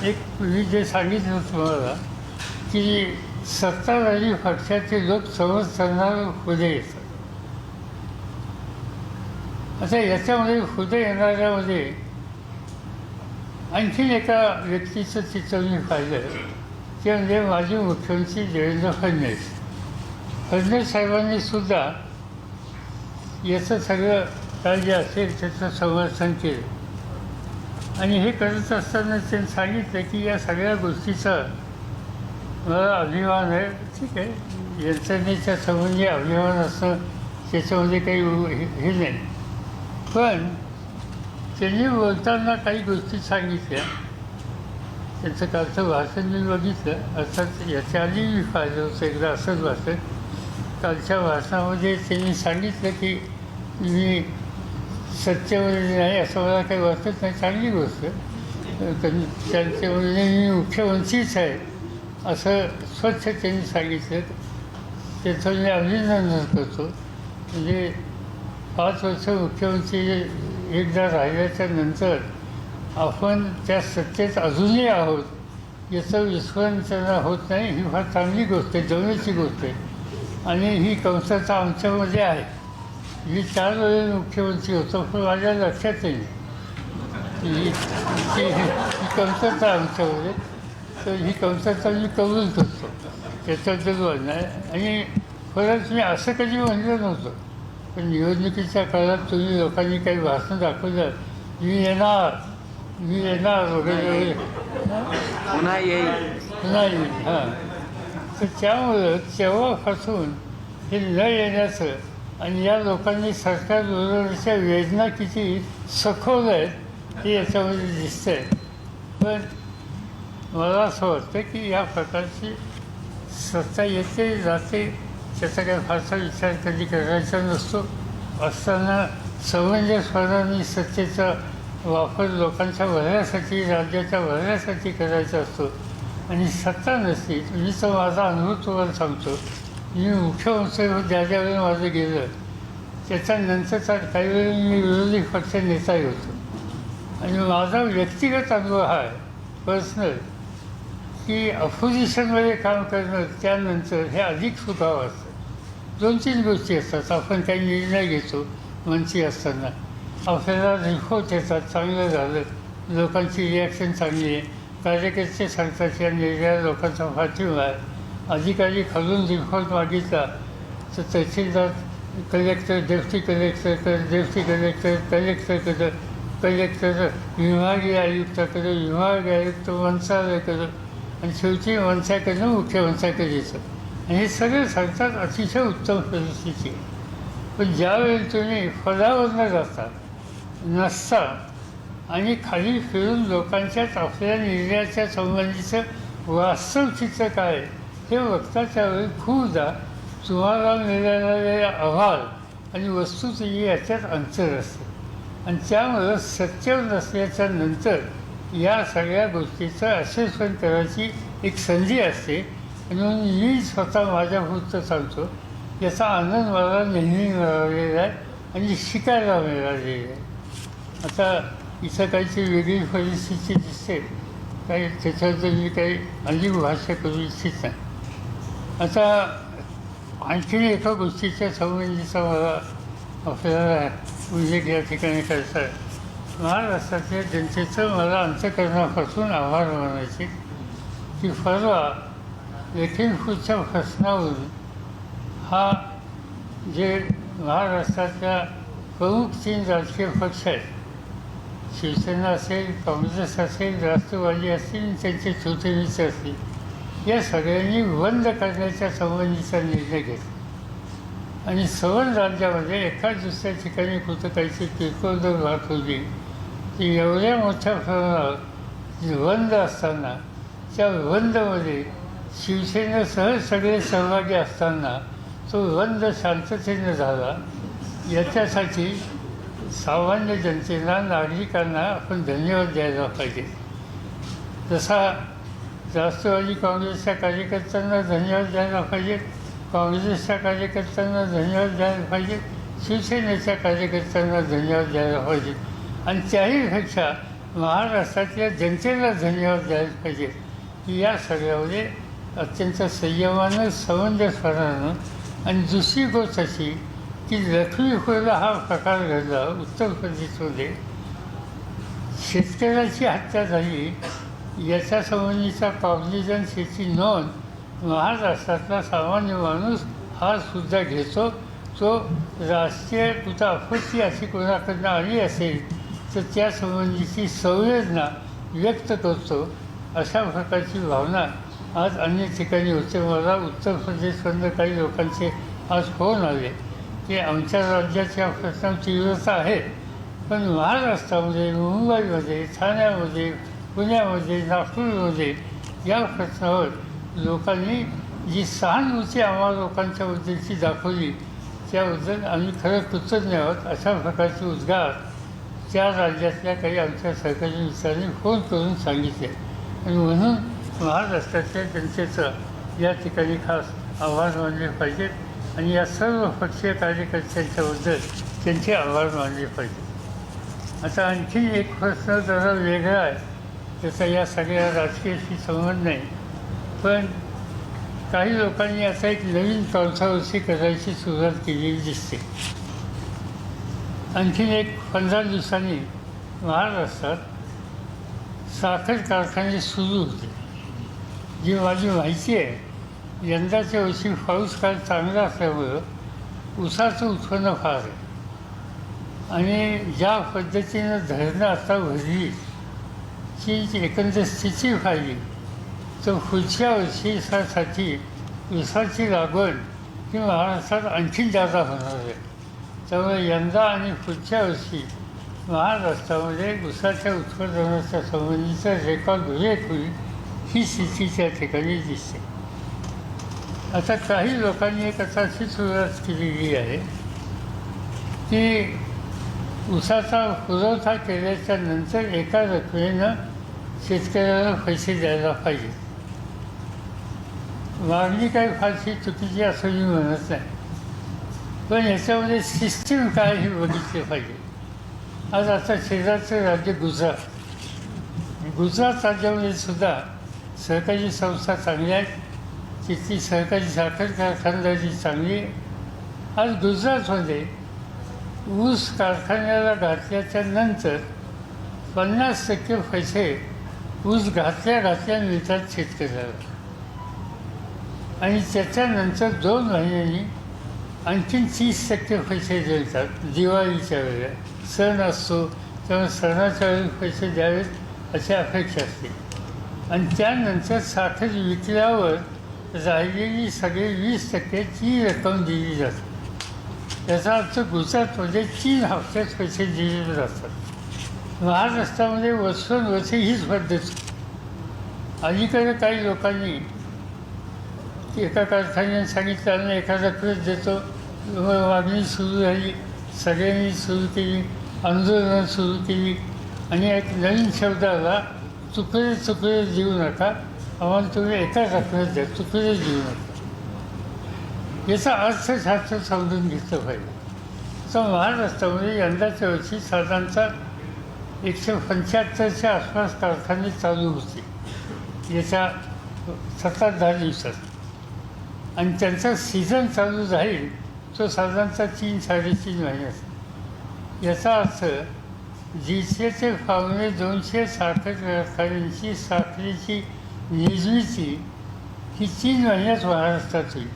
एक मी जे सांगितलं तुम्हाला की सत्ताधारी पक्षाचे लोक समर्थनाला पुढे येतात. आता याच्यामध्ये पुढे येणाऱ्यामध्ये आणखीन एका व्यक्तीचं चित्र मी पाहिलं, ते म्हणजे माजी मुख्यमंत्री देवेंद्र फडणवीस. फडणवीस साहेबांनी सुद्धा याचं सगळं काय जे असेल त्याचं समर्थन केलं. आणि हे करत असताना त्यांनी सांगितलं की या सगळ्या गोष्टीचा मला अभिमान आहे. ठीक आहे, यंत्रणेच्या संबंधी अभिमान असणं त्याच्यामध्ये काही हे नाही. पण त्यांनी बोलताना काही गोष्टी सांगितल्या. त्यांचं कालचं भाषण मी बघितलं, अर्थात याच्या आधी मी पाहिलं होतं एकदा असंच भाषण. कालच्या भाषणामध्ये त्यांनी सांगितलं की मी सत्तेमध्ये नाही असं मला काही वाटत नाही. चांगली गोष्ट. त्यांच्यामध्ये मी मुख्यमंत्रीच आहे असं स्वच्छ त्यांनी सांगितलं. त्याचं मी अभिनंदन करतो. म्हणजे 5 वर्ष मुख्यमंत्री एकदा राहिल्याच्या नंतर आपण त्या सत्तेत अजूनही आहोत याचं विस्मरण त्यांना होत नाही. ही फार चांगली गोष्ट आहे, जवळची गोष्ट आहे. आणि ही कमतरता आमच्यामध्ये आहे. मी 4 वेळेस मुख्यमंत्री होतो, पण माझ्या लक्षात नाही ही कमतरता आमच्यामध्ये. तर ही कमतरता मी कबूल करतो, त्याच्याबद्दल बोलणं आहे. आणि परत मी असं कधी म्हणलं नव्हतं, पण निवडणुकीच्या काळात तुम्ही लोकांनी काही भाषण दाखवलं, मी येणार वगैरे पुन्हा येईल. हां. तर त्यामुळं तेव्हापासून हे न येण्याचं आणि या लोकांनी सरकारबरोबरच्या वेदना किती सखोल आहेत हे याच्यामध्ये दिसतं आहे. पण मला असं वाटतं की या प्रकारची सत्ता येते जाते त्याचा काही फारसा विचार कधी करायचा नसतो. असताना समंजसपणाने सत्तेचा वापर लोकांच्या भल्यासाठी राज्याच्या भल्यासाठी करायचा असतो. आणि सत्ता नसती मी तर माझा अनुभव तुम्हाला सांगतो. मी मुख्यमंत्री ज्या ज्यावेळी माझं गेलं त्याच्यानंतरचा काही वेळी मी विरोधी पक्ष नेताही होतो. आणि माझा व्यक्तिगत अनुभव हा आहे पर्सनल की अपोजिशनमध्ये काम करणं त्यानंतर हे अधिक सुखावं असतं. 2-3 गोष्टी असतात. आपण काही निर्णय घेतो मंत्री असताना आपल्याला रिपोर्ट येतात चांगलं झालं, लोकांची रिॲक्शन चांगली आहे, कार्यकर्ते सांगतात या निर्णयाला लोकांचा पाठिंबा आहे. अधिकारी खालून रिपोर्ट मागितला तर तहसीलदार कलेक्टर डेप्टी कलेक्टरकडं कलेक्टर विभागीय आयुक्ताकडे विभागीय आयुक्त मंत्रालयाकडं आणि शेवटी मंत्र्याकडनं मुख्यमंत्र्याकडे येतं. आणि हे सगळे सांगतात अतिशय उत्तम परिस्थिती आहे. पण ज्यावेळी तुम्ही पदावरनं जाता नसता आणि खाली फिरून लोकांच्यात आपल्या निर्णयाच्या संबंधीचं वास्तव चित्र काय हे बघता त्यावेळी खूपदा तुम्हाला मिळालेला अहवाल आणि वस्तुस्थिती याच्यात अंतर असतं. आणि त्यामुळं सत्य नसल्याच्या नंतर या सगळ्या गोष्टीचं असेसमेंट करायची एक संधी असते. आणि म्हणून मी स्वतः माझ्यापुरतं सांगतो याचा आनंद मला नेहमी मिळालेला आहे आणि शिकायला मिळालेला आहे. आता इथं काहीची वेगळी परिस्थिती दिसते काही त्याच्याबद्दल मी काही अधिक भाष्य करू इच्छित नाही. आता आणखी एका गोष्टीच्या संबंधीचा मला आपल्याला उल्लेख या ठिकाणी करायचा आहे. महाराष्ट्रातल्या जनतेचं मला अंतःकरणापासून आभार मानायचे की परवा लखीमपूरच्या प्रश्नावरून हा जे महाराष्ट्रातल्या प्रमुख 3 राजकीय पक्ष आहेत शिवसेना असेल, काँग्रेस असेल, राष्ट्रवादी असतील, त्यांचे छोटे मित्र असतील, या सगळ्यांनी बंद करण्याच्या संबंधीचा निर्णय घेतला. आणि सवर्ण राज्यामध्ये एका दुसऱ्या ठिकाणी कुठं काहीची किरकोळ जर बात होती की एवढ्या मोठ्या प्रमाणावर बंद असताना त्या बंदमध्ये शिवसेनेसह सगळे सहभागी असताना तो बंद शांततेनं झाला. याच्यासाठी सामान्य जनतेला नागरिकांना आपण धन्यवाद द्यायला पाहिजे. जसा राष्ट्रवादी काँग्रेसच्या कार्यकर्त्यांना धन्यवाद द्यायला पाहिजे, काँग्रेसच्या कार्यकर्त्यांना धन्यवाद द्यायला पाहिजे, शिवसेनेच्या कार्यकर्त्यांना धन्यवाद द्यायला पाहिजे आणि त्याहीपेक्षा महाराष्ट्रातल्या जनतेला धन्यवाद द्यायला पाहिजे की या सगळ्यामध्ये अत्यंत संयमानं समंजसपणानं. आणि दुसरी गोष्ट अशी की लखीमपूरला हा प्रकार घडला उत्तर प्रदेशमध्ये शेतकऱ्याची हत्या झाली याच्या संबंधीचा कॉग्निझन्स याची नोंद महाराष्ट्रातला सामान्य माणूस हा सुद्धा घेतो. तो राष्ट्रीय कुठं आपत्ती अशी कोणाकडनं आली असेल तर त्या संबंधीची संवेदना व्यक्त करतो. अशा प्रकारची भावना आज अनेक ठिकाणी होते. मला उत्तर प्रदेशमधनं काही लोकांचे आज फोन आले की आमच्या राज्याच्या प्रश्नात तीव्रता आहे पण महाराष्ट्रामध्ये, मुंबईमध्ये, ठाण्यामध्ये, पुण्यामध्ये, नागपूरमध्ये या प्रश्नावर लोकांनी जी सहानुभूती आम्हा लोकांच्याबद्दलची दाखवली त्याबद्दल आम्ही खरं कृतज्ञ आहोत. अशा प्रकारचे उद्गार त्या राज्यातल्या काही आमच्या सहकारी मित्रांनी फोन करून सांगितले. आणि म्हणून महाराष्ट्रातल्या जनतेचं या ठिकाणी खास आभार मानले पाहिजेत आणि या सर्व पक्षीय कार्यकर्त्यांच्याबद्दल त्यांचे आभार मानले पाहिजेत. आता आणखी एक प्रश्न जरा वेगळा आहे, त्याचा या सगळ्या राजकीयाशी संबंध नाही, पण काही लोकांनी आता एक नवीन कॉन्ट्रोवर्सी करायची सुरुवात केलेली दिसते. आणखीन एक 15 दिवसांनी महाराष्ट्रात साखर कारखाने सुरू होते. जी माझी माहिती आहे यंदाच्या वर्षी पाऊस काळ चांगला असल्यामुळं ऊसाचं उत्पन्न फार आहे आणि ज्या पद्धतीनं धरणं आता भरली ची एकंदर स्थिती पाहिली तर पुढच्या वर्षीसाठी ऊसाची लागवड ही महाराष्ट्रात आणखीन जादा होणार आहे. त्यामुळे यंदा आणि पुढच्या वर्षी महाराष्ट्रामध्ये ऊसाच्या उत्पादनाच्या संबंधीचा रेकॉर्ड ब्रेक होईल ही स्थिती त्या ठिकाणी दिसते. आता काही लोकांनी एक आता अशी सुरुवात केलेली आहे की ऊसाचा पुरवठा केल्याच्या नंतर एका रकमेनं शेतकऱ्याला पैसे द्यायला पाहिजे. मागणी काही फारशी चुकीची असं मी म्हणत नाही, पण याच्यामध्ये सिस्टीम काय हे बघितले पाहिजे. आज आता शेजारचं राज्य गुजरात राज्यामध्ये सुद्धा सहकारी संस्था चांगल्या आहेत, तिथली सहकारी साखर कारखानदारी चांगली आहे. आज गुजरातमध्ये ऊस कारखान्याला घातल्याच्या नंतर 50% पैसे ऊस घातल्या मिळतात शेतकऱ्याला, आणि त्याच्यानंतर 2 महिन्यांनी आणखीन 30% पैसे देतात. दिवाळीच्या वेळेला सण असतो तेव्हा सणाच्या वेळी पैसे द्यावेत अशी अपेक्षा असते, आणि त्यानंतर साखर विकल्यावर राहिलेली सगळे 20% ची रक्कम दिली जाते. याचा अर्थ गुजरातमध्ये 3 हप्त्यात पैसे दिले जातात. महाराष्ट्रामध्ये वर्षोनवर्षे हीच पद्धत. अलीकडे काही लोकांनी एका कारखान्याने सांगितलं ना एखादा रकमेत देतो, मागणी सुरू झाली, सगळ्यांनी सुरू केली, आंदोलनं सुरू केली, आणि एक नवीन शब्द आला, तुकडे देऊ नका, आम्हाला तुम्ही एका रकमेत द्या, तुकडे देऊ नका. याचा अर्थशास्त्र समजून घेतलं पाहिजे. तर महाराष्ट्रामध्ये यंदाच्या वर्षी साधारणतः 175च्या आसपास कारखाने चालू होते याच्या 7-10 दिवसात, आणि त्यांचा सीझन चालू राहील तो साधारणतः 3-3.5 महिन्यात. याचा अर्थ जिथे पावणे 200 साखर कारखान्यांची साखरेची निर्मिती ही 3 महिन्यात महाराष्ट्रात होईल,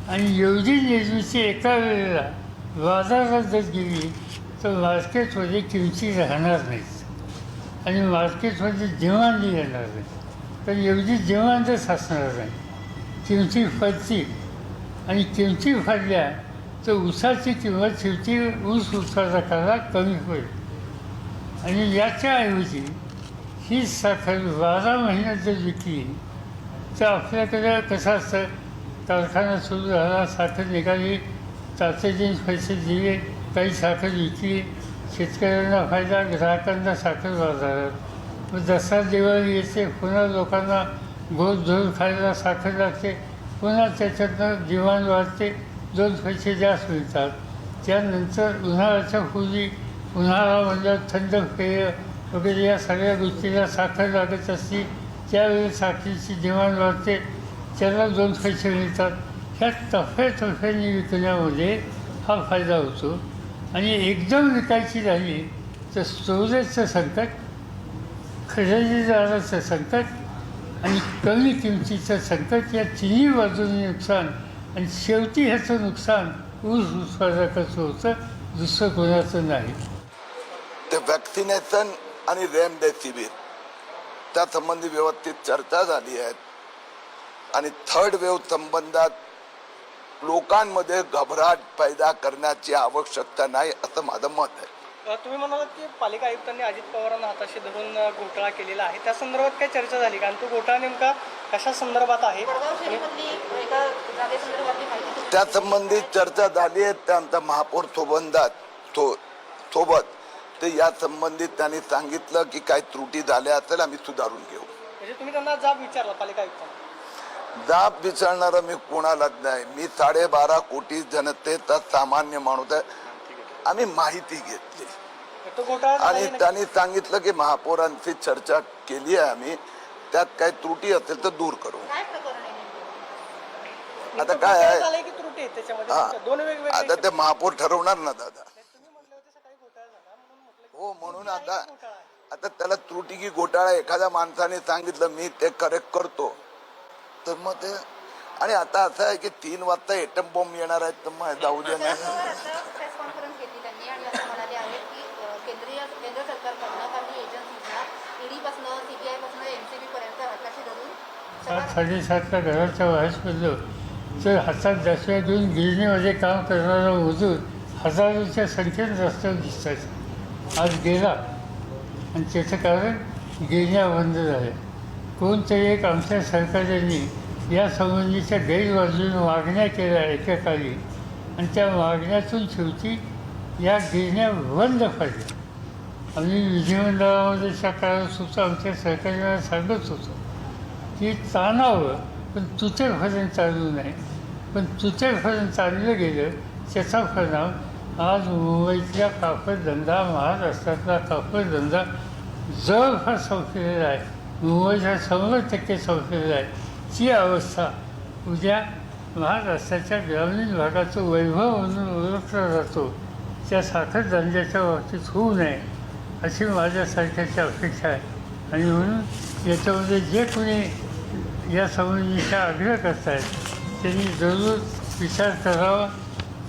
आणि एवढी निर्मिती एका वेळेला बाजारात जर गेली तर मार्केटमध्ये किमती राहणार नाहीत, आणि मार्केटमध्ये डिमांडही येणार नाही. तर एवढी डिमांडच असणार नाही, किमती पडतील, आणि किमती पडल्या तर ऊसाची किंमत शेवटी ऊस उत्पादकाला कमी पडेल. आणि याच्याऐवजी ही साखर 12 महिन्यात जर विकली तर आपल्याकडे कसं असतं, कारखाना सुरू झाला, साखर निघाली, तातडीने पैसे दिले, काही साखर विकली, शेतकऱ्यांना फायदा, ग्राहकांना साखर बाजारात. मग दसरा दिवाळी येते, पुन्हा लोकांना गोड धरून खायला साखर लागते, पुन्हा त्याच्यातनं डिमांड वाढते, 2 पैसे जास्त मिळतात. त्यानंतर उन्हाळ्याच्या पूर्वी उन्हाळा म्हणजे थंड पेय वगैरे या सगळ्या गोष्टीला साखर लागत असते, त्यावेळी साखरेची डिमांड वाढते, त्याला 2 पैसे मिळतात. ह्या टप्प्याटप्प्याने विकण्यामध्ये हा फायदा होतो. आणि एकदम विकायची झाली तर स्टोरेजचं संकट, खरेदीदाराचं संकट, आणि कमी किमतीचं संकट, या तिन्ही बाजूंनी नुकसान, आणि शेवटी ह्याचं नुकसान ऊस उत्पादकाचं होतं, दुसरं कोणाचं नाही. ते वॅक्सिनेशन आणि रेमडेसिवीर त्या संबंधी व्यवस्थित चर्चा झाली आहे, आणि 3rd वेव्ह संबंधात लोकांमध्ये घबराट पैदा करण्याची आवश्यकता नाही असं माझं मत आहे. तुम्ही म्हणालात की पालिका आयुक्तांनी अजित पवारांना हाताशी धरून घोटाळा केलेला आहे, त्या संदर्भात काय चर्चा झाली? कारण तो घोटाळा नेमका कशा संदर्भात आहे? त्या संबंधित चर्चा झाली आहे. त्यांचा महापौर सोबत ते या संबंधित त्यांनी सांगितलं की काही त्रुटी झाल्या असेल आम्ही सुधारून घेऊ. म्हणजे तुम्ही त्यांना जाब विचारला पालिका आयुक्तांना? जाब विचारणारा मी कोणालाच नाही. मी 12.5 कोटी जनतेचा सामान्य माणूस आहे. आम्ही माहिती घेतली आणि त्यांनी सांगितलं की महापौरांची चर्चा केली आहे आम्ही, त्यात काही त्रुटी असेल तर दूर करू. आता काय आहे, आता ते महापौर ठरवणार ना दादा. हो, म्हणून आता त्याला त्रुटी की घोटाळा एखाद्या माणसाने सांगितलं मी ते करेक्ट करतो तर मग ते. आणि आता असं आहे की 3 वाजता एटम बॉम्ब येणार आहेत तर मग जाऊ दे ना. साडेसातला घराच्या बाहेर पडलो तर हातात दशव्या घेऊन गिरणीमध्ये काम करणारा मजूर हजारोच्या संख्येने रस्त्यावर दिसतात. आज गेला, आणि त्याचं कारण गिरण्या बंद झाल्या. कोणतरी एक आमच्या सरकारने या संबंधीच्या गैरबाजूने मागण्या केल्या एकेकाळी आणि त्या मागण्यातून शेवटी या गिरण्या बंद पडल्या. आम्ही विधिमंडळामध्ये त्या काळात सुद्धा आमच्या सहकार्याला सांगत होतो की ताणावं पण तुतेपर्यंत चालू नाही. पण तुतेपर्यंत चाललं गेलं त्याचा परिणाम आज मुंबईतल्या कापडधंदा, महाराष्ट्रातला कापडधंदा जवळपास संपलेला आहे. मुंबईचा 100% संपलेला आहे. ती अवस्था उद्या महाराष्ट्राच्या ग्रामीण भागाचं वैभव म्हणून ओळखला जातो त्या साखर धंद्याच्या बाबतीत होऊ नये अशी माझ्यासारख्याची अपेक्षा आहे. आणि म्हणून याच्यामध्ये जे कोणी या संबंधीचा आग्रह करत आहेत त्यांनी जरूर विचार करावा.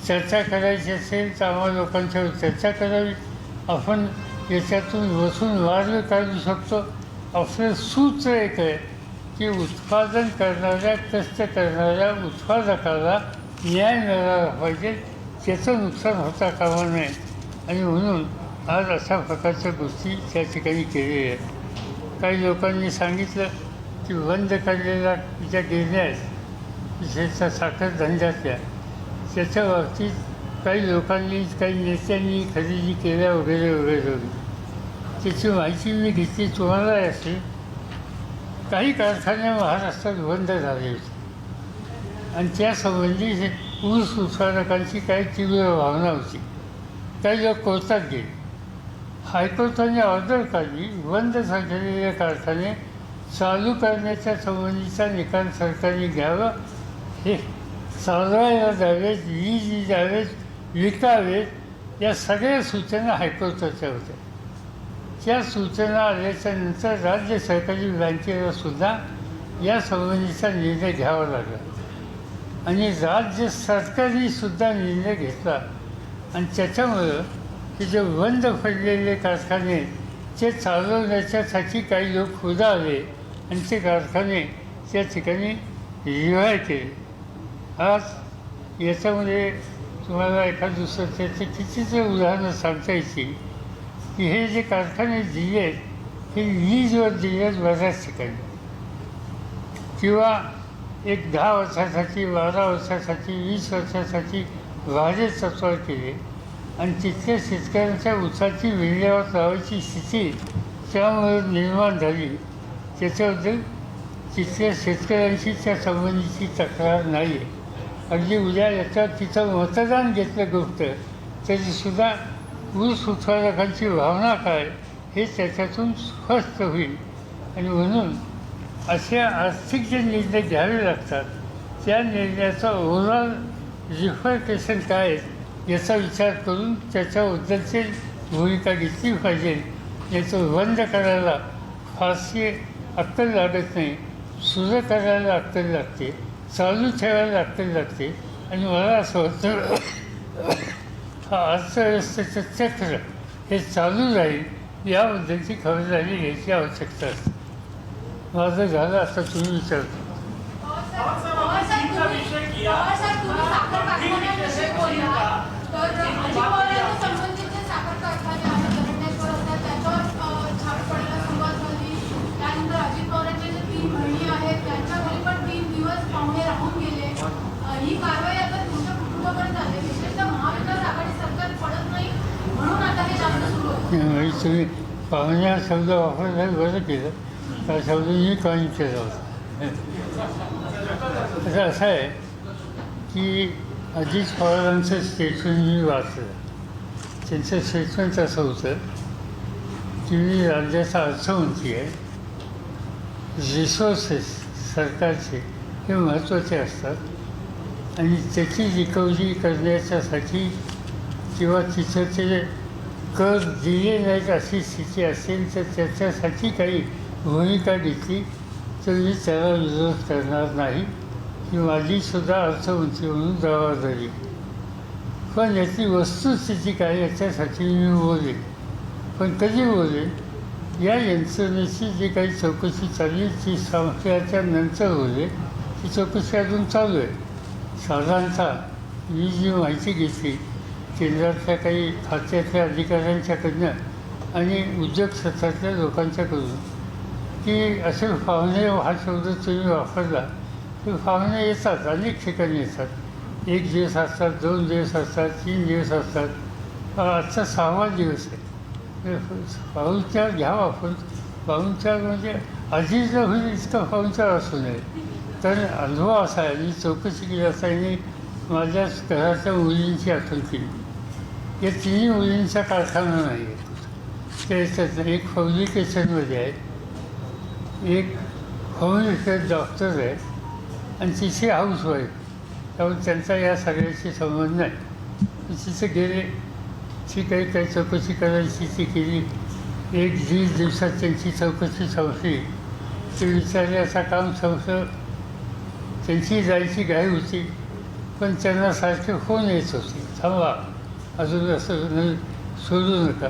चर्चा करायची असेल तर आम्हा लोकांच्यावर चर्चा करावी. आपण याच्यातून बसून मार्ग काढू शकतो. आपलं सूत्र एक आहे की उत्पादन करणाऱ्या, कष्ट करणाऱ्या उत्पादकाला न्याय मिळाला पाहिजे, त्याचं नुकसान होता कामा नये. आणि म्हणून आज अशा प्रकारच्या गोष्टी त्या ठिकाणी केलेल्या आहेत. काही लोकांनी सांगितलं की बंद करलेल्या ज्या गिरण्या आहेत विशेषतः साखर धंद्यातल्या, त्याच्या बाबतीत काही लोकांनी, काही नेत्यांनी खरेदी केल्या वगैरे वगैरे वगैरे. त्याची माहिती मी घेतली तुम्हाला असेल. काही कारखाने महाराष्ट्रात बंद झाले होते आणि त्यासंबंधी ऊस उत्पादकांची काही तीव्र भावना होती. काही लोक कोर्टात गेले. हायकोर्टाने ऑर्डर काढली बंद झालेले कारखाने चालू करण्याच्या संबंधीचा निकाल सरकारने घ्यावा. हे चालवायला द्यावेत, वीज द्यावेत, विकावेत, या सगळ्या सूचना हायकोर्टाच्या होत्या. त्या सूचना आल्याच्या नंतर राज्य सहकारी बँकेला सुद्धा या संबंधीचा निर्णय घ्यावा लागला आणि राज्य सरकारने सुद्धा निर्णय घेतला. आणि त्याच्यामुळं की जे बंद पडलेले कारखाने ते चालवण्याच्यासाठी काही लोक पुढे आणि ते कारखाने त्या ठिकाणी रिवाय केले. आज याच्यामध्ये तुम्हाला एका दुसरं त्याचे कितीचे उदाहरणं सांगता येतील की हे जे कारखाने दिले आहेत हे वीजवर दिले आहेत बऱ्याच ठिकाणी, किंवा एक 10 वर्षासाठी, 12 वर्षासाठी, 20 वर्षासाठी भाडे तत्वावर केले आणि तिथल्या शेतकऱ्यांच्या ऊसाची विल्हेवाट लावायची स्थिती त्यामुळे निर्माण झाली. त्याच्याबद्दल तिथल्या शेतकऱ्यांशी त्या संबंधीची तक्रार नाही आहे. अगदी उद्या याच्यावर तिथं मतदान घेतलं गोष्ट तरीसुद्धा ऊस उत्पादकांची भावना काय हे त्याच्यातून स्पष्ट होईल. आणि म्हणून असे आर्थिक जे निर्णय घ्यावे लागतात त्या निर्णयाचा ओव्हरऑल रिफरकेशन काय आहे याचा विचार करून त्याच्याबद्दलची भूमिका घेतली पाहिजे. याचं बंद करायला फारशी अक्कल लागत नाही, सुरू करायला अक्कल लागते, चालू ठेवायला अक्कल लागते. आणि मला असं वाटतं हा अर्थव्यवस्थेचं चक्र हे चालू राहील याबद्दलची खबरदारी घ्यायची आवश्यकता असते. माझं झालं असं तुम्ही विचारतो. ही कारवाई आता तुमच्या कुटुंबापर्यंत आली. विशेषतः महाविकास आघाडी सरकार पडत नाही म्हणून आता हे जास्त सुरू होतं. तुम्ही पाहुण्या शब्द वापरला बरं केलं. त्या शब्द मी कॉइन केला होता. आता असं आहे की अजित पवारांचं स्टेटमेंट मी वाचलं. त्यांचं स्टेटमेंट असं होतं की मी राज्याचा अर्थमंत्री आहे. रिसोर्सेस सरकारचे हे महत्त्वाचे असतात आणि त्याची रिकव्हरी करण्याच्यासाठी किंवा तिथं ते कर दिले नाहीत अशी स्थिती असेल तर त्याच्यासाठी काही भूमिका घेतली तर मी त्याला विरोध करणार नाही. ही माझीसुद्धा अर्थमंत्री म्हणून जबाबदारी. पण याची वस्तुस्थिती काय याच्यासाठी मी बोलेन. पण कधी बोलेन, या यंत्रणेची जी काही चौकशी चालली ती संपल्याच्या नंतर बोलेन. ती चौकशी अजून चालू आहे. साधारणतः मी जी माहिती घेतली केंद्रातल्या काही खात्यातल्या अधिकाऱ्यांच्याकडनं आणि उद्योग क्षेत्रातल्या लोकांच्याकडून की असे पाहुणे हा शब्द तुम्ही वापरला ते पाहुणे येतात, अनेक ठिकाणी येतात. 1 दिवस असतात, 2 दिवस असतात, 3 दिवस असतात. आजचा 6वा दिवस आहे. पाहुणचार घ्यावा आपण. पाहुणचार म्हणजे आधीच होईल इतका पाहुणचार असू नये. तर अनुभव असा आहे, मी चौकशी केली असताना माझ्या घराच्या मुलींची आठवण केली. या तिन्ही मुलींचा कारखाना नाही आहे. त्याच्यात एक फॅब्रिकेशनमध्ये आहे, एक होमिओपॅथ डॉक्टर आहे आणि तिची हाऊसवाईफ. त्यामुळे त्यांचा या सगळ्याशी संबंध नाही. तिचं गेले ती काही चौकशी करायची ती केली. 1-1.5 दिवसात त्यांची चौकशी संपली. ते विचारण्याचं काम संपलं. त्यांची जायची घाई होती, पण त्यांना सारखे फोन येत होते, थांबा अजून असं सोडू नका.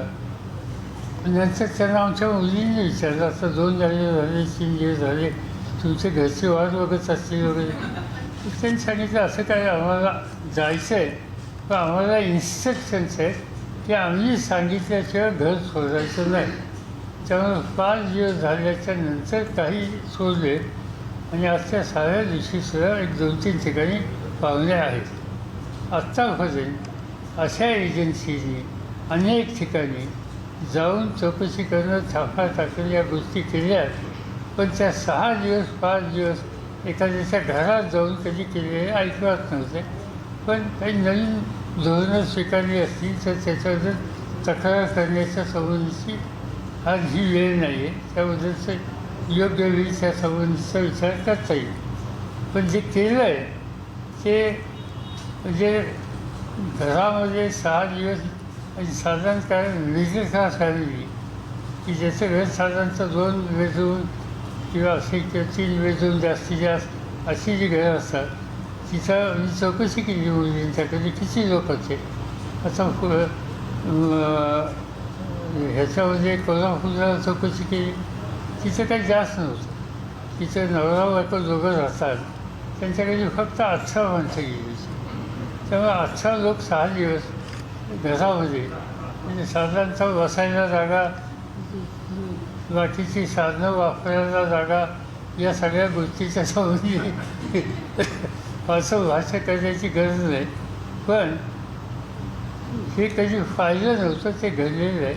नंतर त्यांना आमच्या मुलींनी विचारलं, आता 2 दिवस झाले, 3 दिवस झाले, तुमचे घरचे वाट बघत असतील वगैरे. त्यांनी सांगितलं असं काय आम्हाला जायचं आहे, पण आम्हाला इन्स्ट्रक्शन्स आहेत की आम्ही सांगितल्याशिवाय घर सोडायचं नाही. त्यामुळे 5 दिवस झाल्याच्या नंतर काही सोडले आणि आजच्या 6व्या दिवशीसुद्धा 1-2-3 ठिकाणी पाहुणे आहेत. आत्तापर्यंत अशा एजन्सीनी अनेक ठिकाणी जाऊन चौकशी करणं, छापा टाकणं या गोष्टी केल्या. पण त्या 6 दिवस 5 दिवस एखाद्याच्या घरात जाऊन कधी केलेले ऐकवत नव्हते. पण काही नवीन धोरणं स्वीकारली असतील तर त्याच्याबद्दल तक्रार करण्याच्या संबंधीची आज ही वेळ नाही आहे. त्याबद्दलचं योग्य वेळी त्या संबंधीचा विचार करता येईल. पण जे केलं आहे ते म्हणजे घरामध्ये 6 दिवस आणि साधारण काय मिडल क्लास फॅमिली की ज्याचं घर साधारणतः 2 बेडरूम किंवा असे किंवा 3 बेडरूम जास्तीत जास्त अशी जी घरं असतात, तिथं मी चौकशी केली मुलींच्याकडे किती लोक होते. आता ह्याच्यामध्ये कोल्हापूरला चौकशी केली, तिथं काही जास्त नव्हतं. तिथं नवरा बायको दोघं राहतात, त्यांच्याकडे फक्त 18 माणसं गेली. त्यामुळे 18 लोक 6 दिवस घरामध्ये म्हणजे साधारणतः बसायला जागा, बाकीची साधनं वापरायला जागा, या सगळ्या गोष्टीच्या संबंधी फारसं भाष्य करण्याची गरज नाही. पण हे कधी पाहिलं नव्हतं, ते घडलेलं आहे.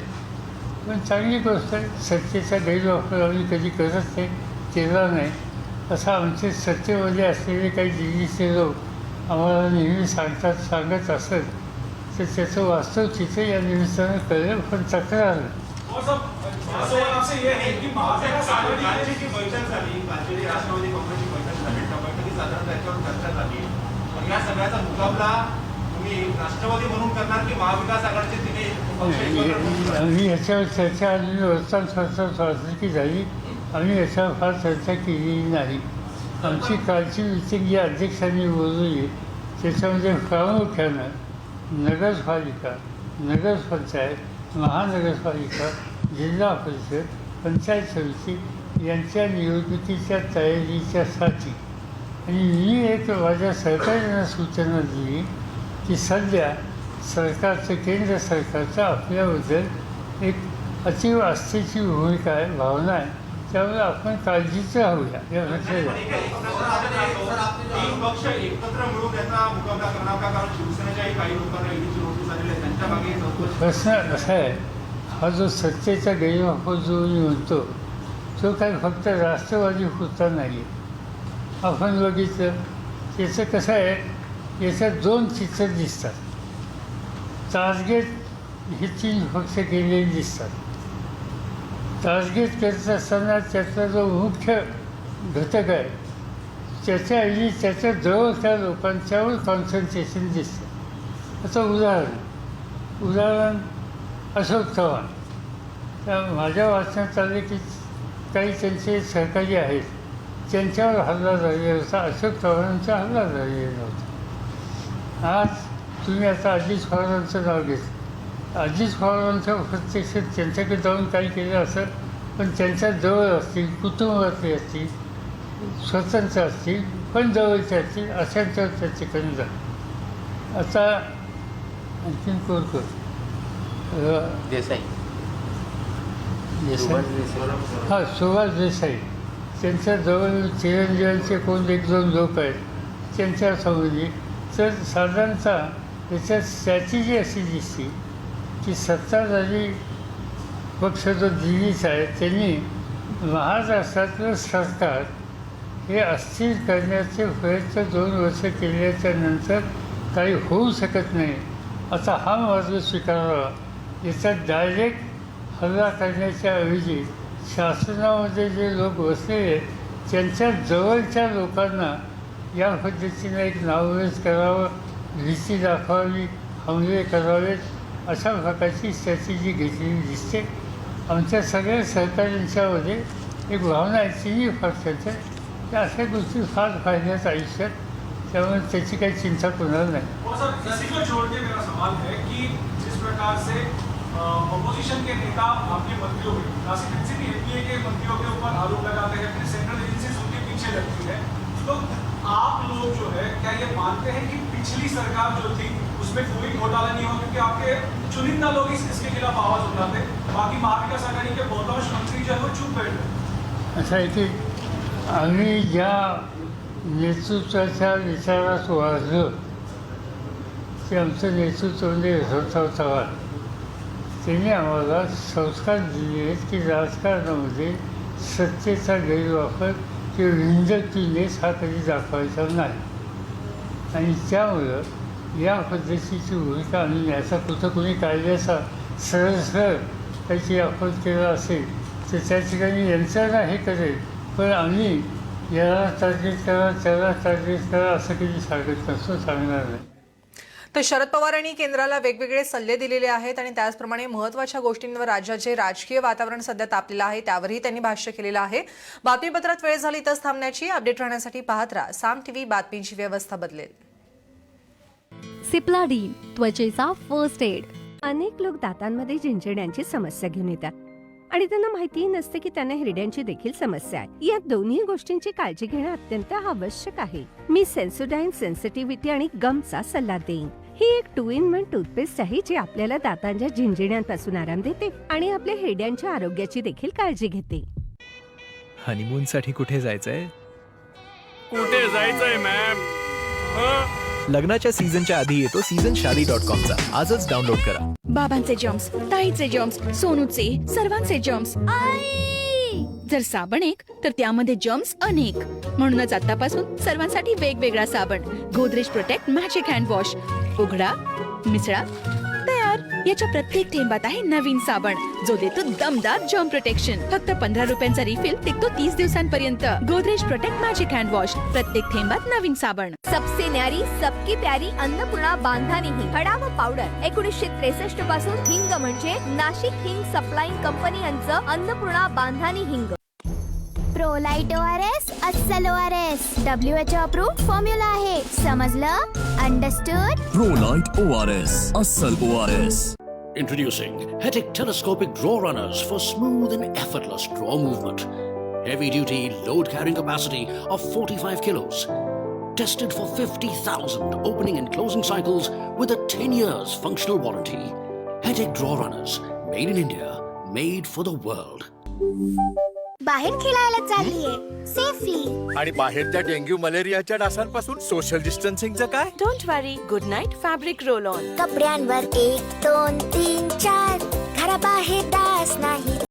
पण चांगली गोष्ट आहे. सत्तेचा गैरवापर आम्ही कधी करत नाही, केला नाही. असं आमचे सत्तेमध्ये असलेले काही दिल्लीचे लोक आम्हाला नेहमी सांगत असत. तर त्याचं वास्तव तिथे या निमित्तानं कळलं, पण तक्रार नाही. आपसे ये है की कालची जी बैठक झाली, कालची राष्ट्रवादी काँग्रेसची बैठक झाली, त्या बैठकीत साधारण त्याच्यावर चर्चा झाली. पण या सगळ्याचा मुकाबला तुम्ही राष्ट्रवादी म्हणून करणार की महाविकास आघाडीचे तिने आम्ही याच्यावर चर्चा आलेली वर्तमानपत्रात झाली. आम्ही याच्यावर फार चर्चा केलेली नाही. आमची कालची मिटिंग जी अध्यक्षांनी बोलवली त्याच्यामध्ये प्रामुख्यानं नगरपालिका, नगरपंचायत, महानगरपालिका, जिल्हा परिषद, पंचायत समिती यांच्या निवडणुकीच्या तयारीच्यासाठी आणि मी एक माझ्या सहकार्यांना सूचना दिली की सध्या सरकारचं, केंद्र सरकारचं आपल्याबद्दल एक अतीव आस्थेची भूमिका आहे, भावना आहे. त्यामुळे आपण काळजीचं राहूया या लक्षात. पक्ष एकत्र मिळून त्याचा मुकाबला करणार का? कारण शिवसेनेच्याही काही लोकांना ईडीची नोटीस आलेली आहे, त्यांच्या मागे प्रश्न असा आहे, हा जो सत्तेचा गैरवापर जो मी म्हणतो तो काही फक्त राष्ट्रवादी पुरता नाही. आपण बघितलं त्याचं कसं आहे, याच्यात 2 चित्र दिसतात. टार्गेट हे 3 पक्ष केलेले दिसतात. टार्गेट करत असताना त्याचा जो मुख्य घटक आहे त्याच्याऐवजी त्याच्या जवळच्या लोकांच्यावर कॉन्सन्ट्रेशन दिसतं. आता उदाहरण अशोक चव्हाण. त्या माझ्या वाचण्यात आले की काही त्यांचे सहकारी आहेत, त्यांच्यावर हल्ला झालेला होता, अशोक चव्हाणांचा हल्ला झालेला नव्हता. आज तुम्ही आता अजित पवारांचं नाव घेतलं. अजित पवारांचं प्रत्यक्षात त्यांच्याकडे जाऊन काही केलं असं, पण त्यांच्या जवळ असतील, कुटुंबातले असतील, स्वतंत्र असतील, पण जवळचे असतील, अशांच्यावर त्या ठिकाणी जात. आता आणखीन कोण देसाई. हां, सुभाष देसाई. त्यांच्या जवळ चिरंजीवांचे कोण एक दोन लोक आहेत त्यांच्या संबंधी, तर साधारणतः त्याच्यात स्ट्रॅटेजी अशी दिसते की सत्ताधारी पक्ष जो दिल्लीचा आहे त्यांनी महाराष्ट्रातलं सरकार हे अस्थिर करण्याचे प्रयत्न 2 वर्ष केल्याच्या नंतर काही होऊ शकत नाही असा हा मार्ग स्वीकारावा. याचा डायरेक्ट हल्ला करण्याच्या ऐवजी शासनामध्ये जे लोक बसलेले आहेत त्यांच्या जवळच्या लोकांना या पद्धतीनं एक नावरेज करावं, भीती दाखवावी, हमले करावेत अशा प्रकारची स्ट्रॅटेजी घेतलेली दिसते. आमच्या सगळ्या सहकाऱ्यांच्यामध्ये एक भावना आहे तिन्ही पक्षाच्या त्या अशा गोष्टी फार फायद्यात आयुष्यात, त्यामुळे त्याची काही चिंता कोणाला नाही. और सर इसी को छोड़ के मेरा सवाल है कि जिस प्रकार से अपोजिशन के नेता आपके मंत्रियों में खासकर एनसीपी एनडीए के मंत्रियों के ऊपर आरोप लगाते हैं, फिर सेंट्रल एजेंसीज उनके पीछे लगती है, तो आप लोग जो है क्या ये मानते हैं कि पिछली सरकार जो थी उसमें कोई घोटाला नहीं हुआ, क्योंकि आपके चुनिंदा लोग इसके खिलाफ आवाज उठाते, बाकी महाविकास आघाड़ी के बहुतांश मंत्री जो है वो चुप बैठे? असं आहे की आम्ही ज्या नेतृत्वाच्या विचारात वाढलं ते आमचं नेतृत्व म्हणजे यशवंतराव चव्हाण त्यांनी आम्हाला संस्कार दिले आहेत की राजकारणामध्ये सत्तेचा गैरवापर किंवा विंदकीनेस हा कधी दाखवायचा नाही. आणि त्यामुळं या पद्धतीची भूमिका आम्ही न्यायचा कुठं कोणी कायद्याचा सरळ त्याची वापर केला असेल तर त्या ठिकाणी यंत्रणा हे करेल, पण आम्ही याला टार्गेट करा त्याला टार्गेट करा असं कधी सांगत नसतो, सांगणार नाही. तर शरद पवार यांनी केंद्राला वेगवेगळे सल्ले दिलेले आहेत आणि त्याचप्रमाणे महत्त्वाच्या गोष्टींवर राज्याचे राजकीय वातावरण सध्या तापलेलं आहे त्यावरही त्यांनी भाष्य केलेलं आहे. बातमीपत्रात वेळ झाली इथंच थांबण्याची. अपडेट राहण्यासाठी पाहत राहा साम टीव्ही. बातमीची व्यवस्था बदलेल. सिप्लाडीन त्वचेचा फर्स्ट एड. अनेक लोक दातांमध्ये झिंजण्याची समस्या घेऊन येतात आणि त्यांना माहिती नसते की त्यांना हिरड्यांची देखील समस्या आहे. या दोन्ही गोष्टींची काळजी घेणं अत्यंत आवश्यक आहे. मी सेन्सोडाईन सेन्सिटिव्हिटी आणि गमचा सल्ला देईन. ही एक 2-in-1 टूथपेस्ट आहे जी आपल्याला दातांच्या झिंजण्यापासून आराम देते आणि आपल्या हिरड्यांच्या आरोग्याची देखील काळजी घेते. हनीमून साठी कुठे जायचंय? कुठे जायचंय मॅम? लग्नाच्या सीझनच्या आधी येतो seasonshadi.com चा. आजच डाउनलोड करा. बाबांचे जर्म्स, ताईचे जर्म्स, सोनूचे, सर्वांचे जर्म्स. जर साबण एक तर त्यामध्ये जर्म्स अनेक. म्हणूनच आतापासून सर्वांसाठी वेगवेगळा साबण. Godrej protect magic hand wash. उघडा, मिसळा, तयार. याच्या प्रत्येक थेंबात आहे नवीन साबण जो देतो दमदार जर्म प्रोटेक्शन. फक्त 15 रुपयांचा रिफिल टिकतो 30 दिवसांपर्यंत. Godrej protect magic hand wash. प्रत्येक थेंबात नवीन साबण. सबसे न्यारी सबकी प्यारी अन्नपूर्णा बांधानी हिंग हडाम पावडर. 1963 पासून हिंग म्हणजे नाशिक हिंग सप्लाईंग कंपनी यांचं अन्नपूर्णा बांधानी हिंग. प्रोलाइट ORS अस्सल ORS WHO अप्रूव्ड फॉर्म्युला आहे. समजलं? Understood? Prolite ORS, Assal ORS. Introducing Hetic telescopic draw runners for smooth and effortless draw movement. Heavy duty load carrying capacity of 45 kilos. Tested for 50,000 opening and closing cycles with a 10 years functional warranty. Hetic draw runners, made in India, made for the world. बाहेर खेळायला चाललीये safely. आणि बाहेर त्या dengue मलेरियाच्या डासांपासून social डिस्टन्सिंगचं काय? Don't worry, good night fabric roll on. कपड्यांवर 1 2 3 4 घराबाहेर डास नाही.